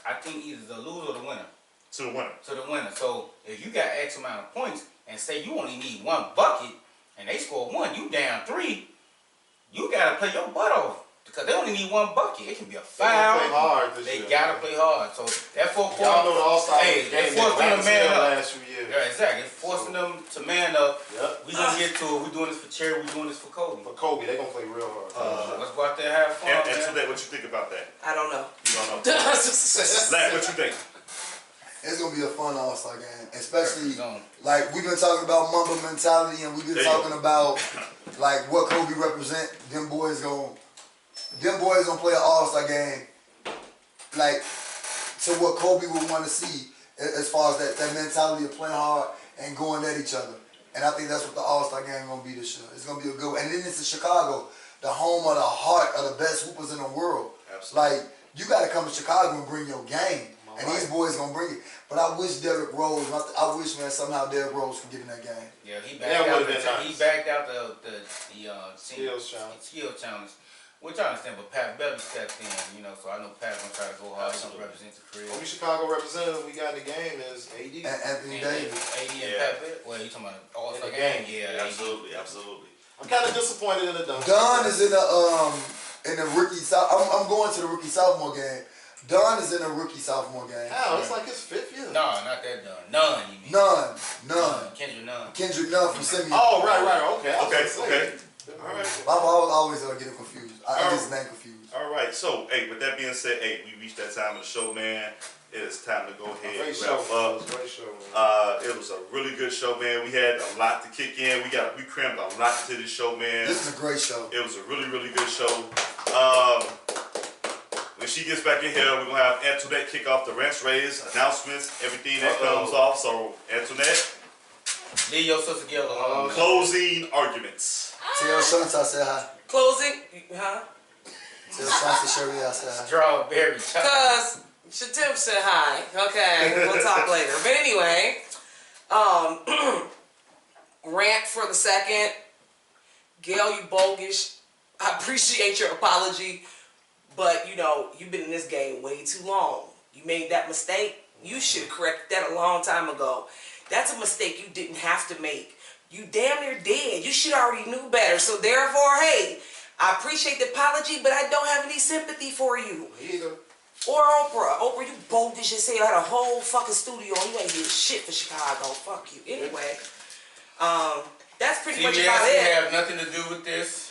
I think, either the loser or the winner. To the winner. To the winner. So if you got X amount of points and say you only need 1 bucket and they score 1, you down 3, you gotta play your butt off because they only need one bucket. It can be a They gonna foul. play hard this They year. gotta play hard. So that fourth Y'all quarter, know the All-Star hey, game they been forcing them to man the up. last few years. Yeah, exactly. It's forcing them to man up. Yep. We gonna get to it. We doing this for Cherry. We doing this for Kobe. For Kobe, they gonna play real hard. Let's go out there and have fun. And man. today, what you think about that? I don't know. You don't know. Like, what you think? It's gonna be a fun All-Star game, especially Gonna- like we've been talking about Mamba mentality, and we've been There you talking go. about like what Kobe represent. Them boys gonna play an All-Star game, like to what Kobe would want to see as far as that mentality of playing hard and going at each other. And I think that's what the All-Star game gonna be this year. It's gonna be a good one. And then it's in Chicago, the home of the heart of the best hoopers in the world. Absolutely. Like you gotta come to Chicago and bring your game. And these boys gonna bring it. But I wish Derrick Rose, I wish, man, somehow Derrick Rose could get in that game. Yeah, he That backed out. would've been nice. He backed out the Skills challenge. Skill challenge. Which I understand, but Pat Beverly stepped in, you know, so I know Pat gonna try to go hard. He's gonna represent the crib. Only Chicago representative we got in the game is AD. And Anthony Davis. AD and Yeah. Pat Beverly. Well, you talking about All-Star In the game? game. Yeah, Absolutely, absolutely. I'm kind of disappointed in the dunk. Don is in the rookie I'm going to the rookie sophomore game. Don is in the rookie sophomore game. How? It's like his 5th year. No, not that done. None, you mean? None. Kendrick Nunn. Kendrick Nunn from Simeon. Oh, right. Okay. I was Okay, gonna say. okay. All right. I was always getting confused. I get his name confused. All right. So, hey, with that being said, hey, we reached that time of the show, man. It is time to go ahead Great and show. wrap up. Great show, man. It was a really good show, man. We had a lot to kick in. We crammed a lot to this show, man. This is a great show. It was a really, really good show. When she gets back in here, we're gonna have Antoinette kick off the rants raise, announcements, everything that comes off. So, Antoinette, Leave your sister Gail alone. closing arguments. Tell Shanta I said hi. Closing, huh? Tell Shanta Sherry I said hi. Strawberry chocolate. Cause Shatim said hi. Okay, we'll talk later. But anyway, rant for the second. Gail, you bogus. I appreciate your apology, but you know, you've been in this game way too long. You made that mistake. You should have corrected that a long time ago. That's a mistake you didn't have to make. You damn near did. You should already knew better. So therefore, hey, I appreciate the apology, but I don't have any sympathy for you. Either. Or Oprah. Oprah, you bogus as hell. Had a whole fucking studio and you ain't did shit for Chicago. Fuck you. Anyway, that's pretty much about CBS it. have nothing to do with this.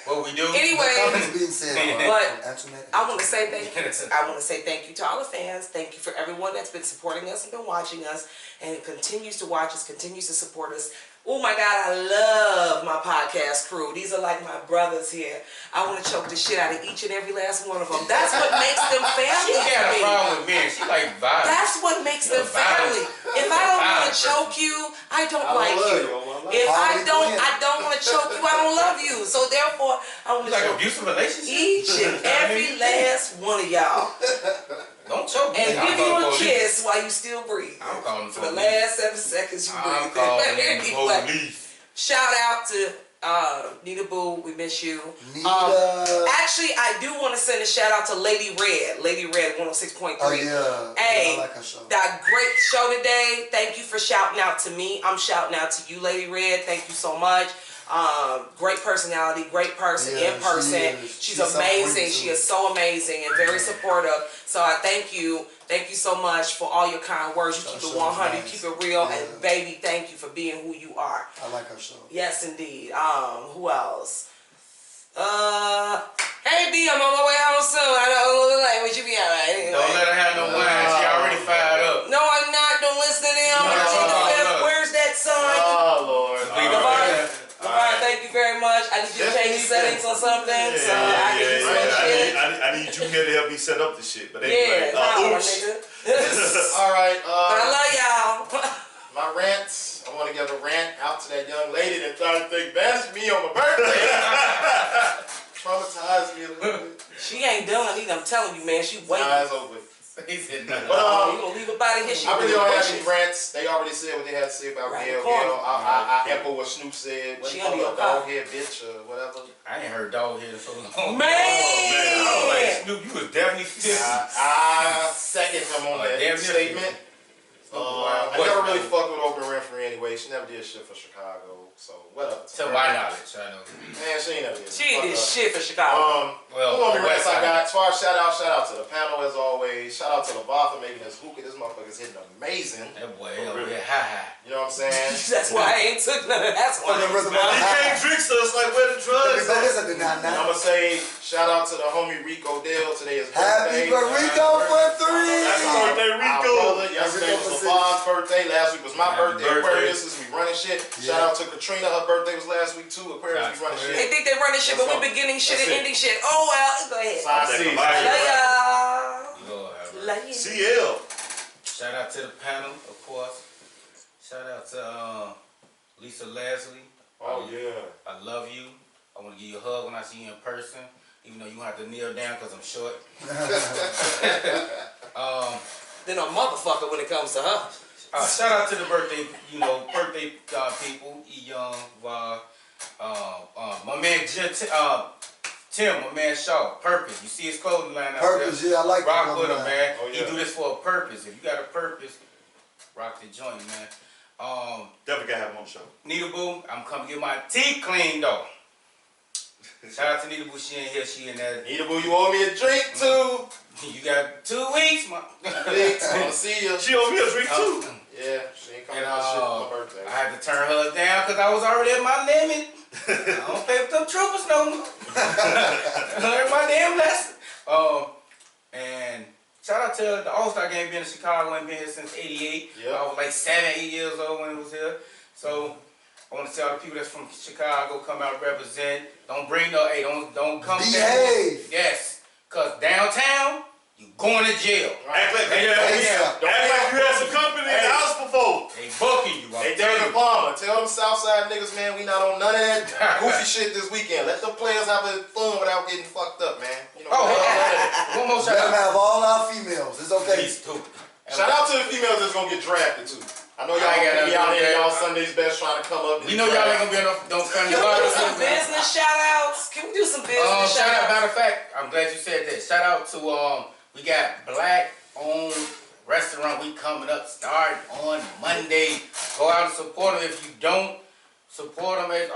What we do. Anyway, Comments being said, But Antoinette. I want to say thank you. I want to say thank you to all the fans. Thank you for everyone that's been supporting us and been watching us and continues to watch us, continues to support us. Oh my God, I love my podcast crew. These are like my brothers here. I want to choke the shit out of each and every last one of them. That's what makes them family She to got a me. problem with men. She like violence. That's what makes them You're family. violent. If I don't want Violent to choke you, I don't I like love you. you. If Harley Quinn. I don't want to choke you, I don't love you. So therefore, I want to It's like choke abusive relationship. each and every last one of y'all. Don't choke me. And I'm give you calling a police. kiss while you still breathe. I'm calling For the police. last 7 seconds you I'm breathe. calling Anyway, police. shout out to Nita Boo, we miss you. Nita. Actually, I do want to send a shout out to Lady Red 106.3. Oh yeah. Hey, I like her show. that great show today. Thank you for shouting out to me. I'm shouting out to you, Lady Red. Thank you so much. Great personality, great person Yeah, in person. she is. She's She's so amazing. pretty, She too. is so amazing and very supportive. So I thank you. Thank you so much for all your kind words. You Her keep it show 100, is nice. keep it real, Yeah. and baby, thank you for being who you are. I like her show. Yes, indeed. Who else? Hey B, I'm on my way home soon. I know like what you be alright. Anyway. Don't let her have no wine. She already fired up. No, I'm not. Don't listen to them. No, no. Where's that sign? Oh, Lord. Lamar, Alright. thank you very much. I need you to Just change the need settings or something. So I can use my shit. I need you here to help me set up the shit. But Yeah, anyway, nah, my oops. nigga. All right. But I love y'all. My rants. I want to give a rant out to that young lady that tried to take advantage of me on my birthday. Traumatized me a little bit. She ain't done either. I'm telling you, man. She waiting. Nah, it's over. He said no. You gonna leave up out of here? She I really really don't have bushes. any rants. They already said what they had to say about Right, Gail. come on. Gail. I echo what Snoop said. What She you call under her, your a power. dog head bitch or whatever. I ain't heard dog head in so long. Man! I was like, Snoop, you was definitely stiff. I second him on Oh, damn that near statement. I never really fucked with Oprah Winfrey anyway. She never did shit for Chicago. So whatever. To my knowledge, I know. Man, she ain't never did. She ain't did Fuck her. shit for Chicago. Well, who on the rest I got? As far as shout out to the panel as always. Shout out to LaVar for making this hookah. This motherfucker's hitting amazing. That boy, yeah, high. You know what I'm saying? That's why I ain't took none of that. On the rest of He can't drink, so it's like where the drugs So at? this is the I'm gonna say shout out to the homie Rico Dale. Today is Happy birthday. Rico for 3. Happy birthday, Our Rico. brother, yesterday was LaVar's birthday. Last week was my Happy birthday. birthday. Aquarius is we running shit. Yeah. Shout out to Katrina. Her birthday was last week too. Aquarius, we running They shit. think they running shit, but we beginning shit and ending shit. Oh well, go ahead. Side Take a season. bite. Love y'all. Lord have mercy. Love you. CL. Shout out to the panel, of course. Shout out to Lisa Leslie. Oh yeah. I love you. I want to give you a hug when I see you in person, even though you have to kneel down because I'm short. Then a motherfucker when it comes to her. Shout out to the birthday people, E Young, my man Tim, my man Shaw, Purpose. You see his clothing line out Purpose, there. yeah, I like Rock that with him, one, man. Oh, He yeah. do this for a purpose. If you got a purpose, rock the joint, man. Definitely gotta have him on the show. Nita Boo, I'm coming to get my teeth cleaned though. Shout out to Nita Boo, she in here, she in there. Nita Boo, you owe me a drink too. You got 2 weeks, man. Thanks, I'll see you. She owe me a drink too. Yeah, she ain't coming And out shit for my birthday. I had to turn her down because I was already at my limit. I don't pay for them troopers no more. I learned my damn lesson. And shout out to the All-Star game being in Chicago. I ain't been here since '88. Yep. I was like 7, 8 years old when it was here. So I want to tell the people that's from Chicago, come out represent. Don't bring no, hey, don't come down. Behave. Yes, because downtown, you going to jail. Act like Hey, you yeah. had some company in the house before. They booking you. I'm Hey, telling David you. Palmer, tell them Southside niggas, man, we not on none of that goofy shit this weekend. Let the players have their fun without getting fucked up, man. You know, Oh, we not on none of that. one more Let shout them out. have all our females. It's okay. He's stupid. Shout out to the females that's gonna get drafted too. I know y'all I ain't got gonna be nothing out to do here, with y'all that. Sunday's best trying to come up. We know y'all ain't gonna be enough. Don't come Can to we do some business shout outs? Can we do some business Shout shout out. outs? Matter of fact, I'm glad you said that. Shout out to we got Black owned restaurant week coming up. Start on Monday. Go out and support them. If you don't support them as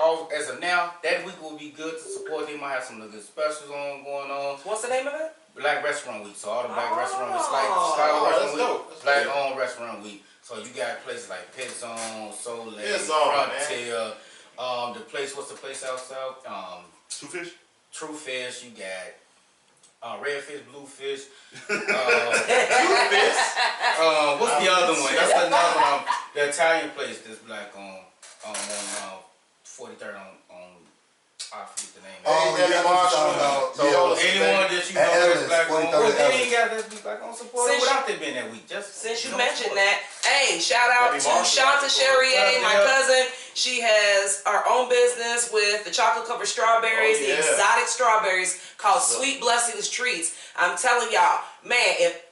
of now, that week will be good to support. They might have some good specials going on. What's the name of it? Black Restaurant Week. So all the black Oh. restaurants, it's like Chicago Oh, that's Restaurant dope. Week, That's Black dope. owned Restaurant Week. So you got places like Pit Zone, Soleil, Pit Zone, Frontier, the place, what's the place out south? Two fish. True Fish, you got red fish, blue fish. What's the other one? That's another one. The Italian place that's black on 43rd on I forget the name. Oh, Hey, yeah, Debbie what you Marshall. talking about. So Yeah. anyone that you know At that's Ellis, black on, 43rd well, they Ellis. ain't got to be black on support Since without they been that week. Just Since you don't mentioned support. that, hey, shout out Debbie to Marshall. Shanta Charrier, my Yeah. cousin. She has her own business with the chocolate covered strawberries, Oh, the yeah. exotic strawberries called Sweet Blessings Treats. I'm telling y'all, man, if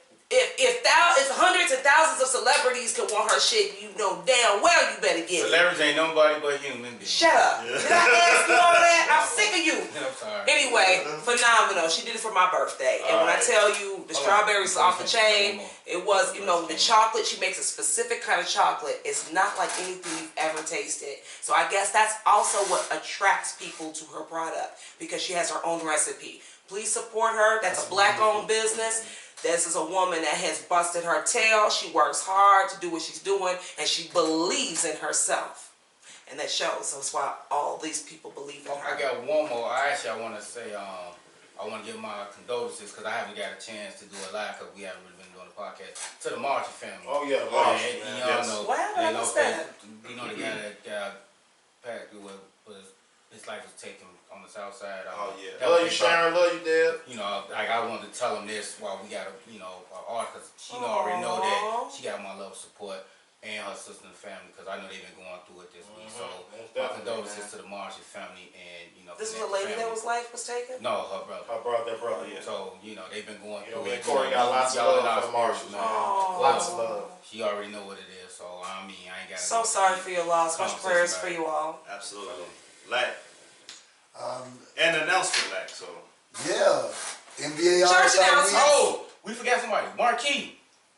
hundreds and thousands of celebrities could want her shit, you know damn well you better get it. Celebrities ain't nobody but human beings. Shut up. Did I ask you all that? I'm sick of you. I'm sorry. Anyway, phenomenal. She did it for my birthday. And when I tell you the strawberries off the chain, it was, the chocolate, she makes a specific kind of chocolate. It's not like anything you've ever tasted. So I guess that's also what attracts people to her product, because she has her own recipe. Please support her. That's a black-owned business. This is a woman that has busted her tail. She works hard to do what she's doing, and she believes in herself. And that shows. So that's why all these people believe in her. I got one more. I want to say, I want to give my condolences because I haven't got a chance to do it live because we haven't really been doing the podcast. To the Marshall family. Oh yeah, the Yeah, Marshall, and man. y'all Yes. know. What happened? I missed that. You know the guy that packed was his life was taken on the south side. Oh, yeah. that Love was you, big Sharon. Love you, Deb. You know, like I wanted to tell him this while we got an article. She already know that Aw. she got my love support and her sister and family because I know they've been going through it this week. So Most my definitely, condolences man. to the Marshall family and This was connect a lady family. that was life was taken? No, her brother. I brought that brother. Yeah. So they've been going You know, through me it. and Corey got lots of y'all in love our for the spirits, Marshalls, man. Aw. Lots of love. She already know what it is. So I mean, I ain't got. So sorry for your loss. Much Conversation prayers about for it. you all. Absolutely. Like, Um, and announcement like so. yeah. NBA Church All-Star announcement. Week. Oh, we forgot somebody. Marquis,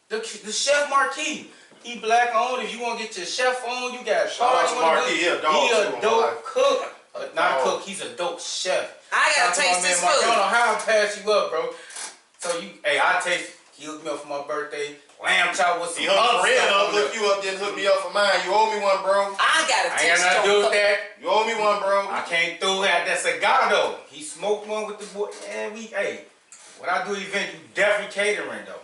the chef Marquis. He black owned. If you want to get your chef on, you got Shout out to Marquis. He a dog He too, a on dope live. cook. Not a Dog. cook. He's a dope chef. I gotta Shout out to my taste this man Mark. I don't know food. how I pass you up, bro. So I taste. He hooked me up for my birthday. Lamb chop with some He hooked other Ren stuff up, on hook there. you up, then hook me up for mine. You owe me one, bro. I gotta I ain't taste got nothing to do your with that. You owe me one, bro. I came through at that cigar though. He smoked one with the boy. And when I do an event, you definitely catering though.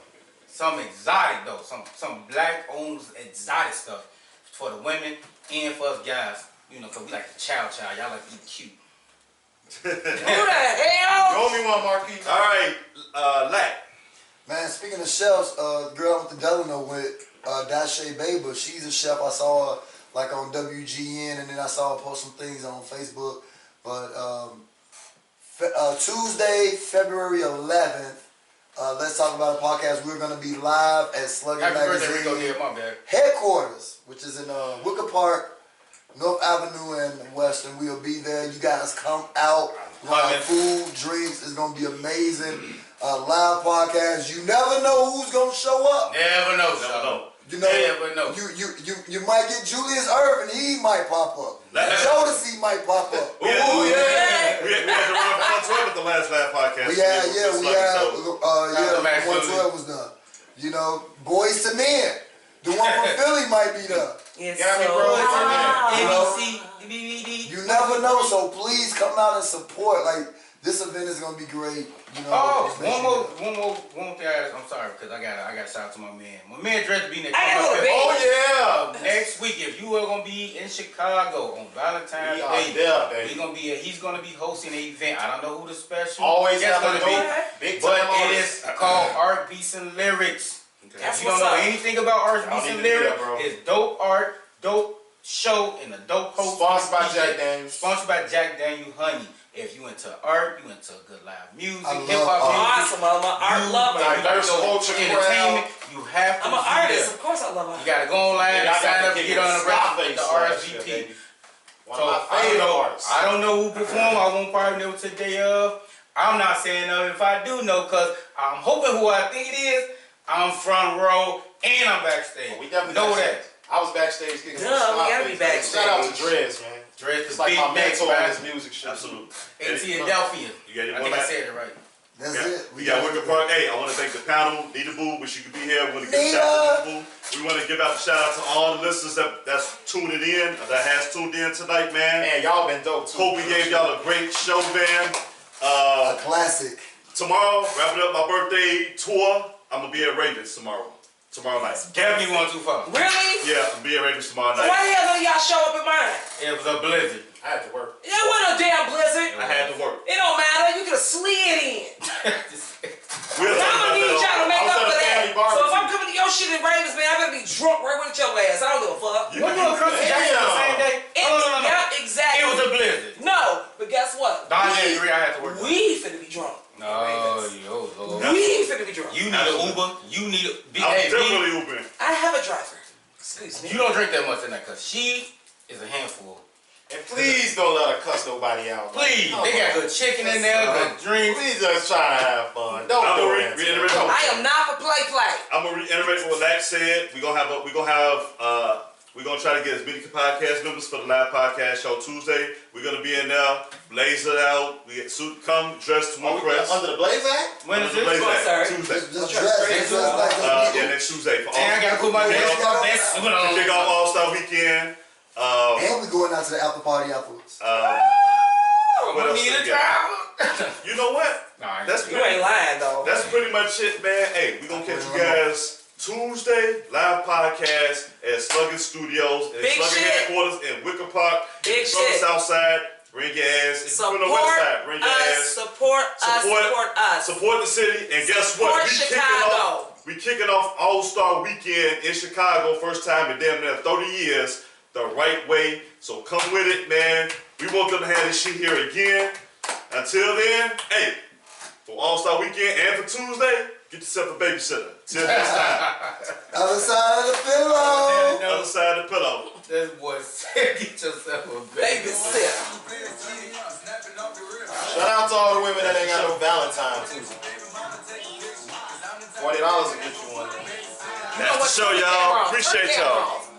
Some exotic though. Some black owned exotic stuff for the women and for us guys. You know, cause we like to chow. Y'all like to eat cute. Who the You hell? owe me one, Marquis. All right, Lack. Man, speaking of chefs, the girl I went to Delano with, Dashe Baber, she's a chef. I saw her like on WGN, and then I saw her post some things on Facebook. But Tuesday, February 11th, Let's Talk About a Podcast. We're going to be live at Slugger Happy birthday, Rico. Magazine Yeah, my bad. headquarters, which is in Wicker Park, North Avenue and Western. We'll be there. You guys come out. We'll have food, drinks. It's going to be amazing. Live podcast. You never know who's going to show up. Never know, Never son. know. You know, Never know. you might get Julius Irvin. He might pop up. Jodeci might pop up. We had to run for 112 at the last live podcast. We had Max 112 was done. You know, Boys to Men. The one from Philly might be there. It's Got me, so bro. hot. You never know, so please come out and support. Like, this event is gonna be great. You know. Oh, just make sure. one thing. I'm sorry because I got to shout out to my man. My man Dress Bean. I gotta go to bed. Oh, yeah. Next week, if you are gonna be in Chicago on Valentine's We are Day, there, baby. he's gonna be hosting an event. I don't know who the special Always guest have a gonna be, dope, big but time it artist. is called Art Beats and Lyrics. That's If you don't what's know up. anything about Art Y'all Beats need and to be there, Lyrics, bro. it's dope art, dope show, and a dope host. Sponsored by DJ. Jack Daniels. Sponsored by Jack Daniel Honey. If you into art, you into good live music, I love hip hop art. music. Awesome, I'm an art lover. Diverse culture entertainment. You have to I'm an be artist, there. of course I love You art. gotta go online and sign up to get on the RSVP. One So of my I don't favorite know. artists. I don't know who perform. I won't probably know till the day of. I'm not saying no if I do know, cause I'm hoping who I think it is. I'm front row and I'm backstage. We definitely know backstage. that. I was backstage kicking Duh, some we gotta be Scarface. Shout out to Drez, man. Dress It's is like big my next, mentor on man. this music shit. Absolutely. In Philadelphia. You got your I one think I last- said it right. That's Yeah. it. We got Wicker Park. Hey, I want to thank the panel, Nita Boo, wish you could be here. We want to give a shout out to Nita Boo. We want to give out a shout out to all the listeners that's tuning in, that has tuned in tonight, man. Man, y'all been dope too. Hope we gave y'all a great show, man. A classic. Tomorrow, wrapping up my birthday tour, I'm gonna be at Ravens tomorrow night. Gabby went too far. Really? Yeah, I'm gonna be at Ravens tomorrow So night. why the hell don't y'all show up at mine? It was a blizzard. I had to work. It wasn't a damn blizzard. I had to work. It don't matter. You could have slid in. We'll I'm talk about gonna need that. y'all to make I was up at for a that. family So if barbecue. I'm coming to your shit in Ravens, man, I better be drunk right with your ass. I don't give a fuck. When you and Chris Jackson the same day? No. Yeah, exactly. It was a blizzard. No, but guess what? Don didn't agree. I had to work. We finna be drunk. No, yo, Lord. We finna be drunk. You need an Uber. You need a I'm definitely Ubering. I have a driver. Excuse me. You don't drink that much tonight, cause she is a handful. And please don't let her cuss nobody out. man. Please, Come they got on. good chicken in there, good drinks. We just trying to have fun. Don't I'm do gonna that. reiterate. I am not for play. I'm gonna reiterate what Lax said. We're gonna try to get as many podcast members for the live podcast show Tuesday. We're gonna be in there, blaze it out. We get suit, come dressed to Are we impress. under the Blaze Act? When is Under the this? Blaze Act, Sorry. Tuesday. Just dress like those Yeah, people. next Tuesday. For And I gotta put my best suit kick on. off All Star Weekend. And we going out to the after party afterwards. I'm What gonna else need we a got? driver. You know what? Nah, That's You ain't lying though. That's pretty much it, man. Hey, we're gonna catch you guys Tuesday, live podcast at Slugging Studios at Big Slugging shit. Headquarters in Wicker Park. Big From the shit. South Side, bring your ass. If you're Support on the West Side, bring your us. ass. Support us. Support us. Support the city, and guess Support what? Chicago. We kicking off All Star Weekend in Chicago, first time in damn near 30 years, the right way. So come with it, man. We want them to have this shit here again. Until then, hey, for All Star Weekend and for Tuesday, get yourself a babysitter. Till next time, Other side of the pillow. other side of the pillow. This boy said, get yourself a Baby sip. Shout out to all the women that ain't got no Valentine too. $40 will get you one. You know That's the what? show, Turn the y'all. camera off. Appreciate Turn the camera y'all. off.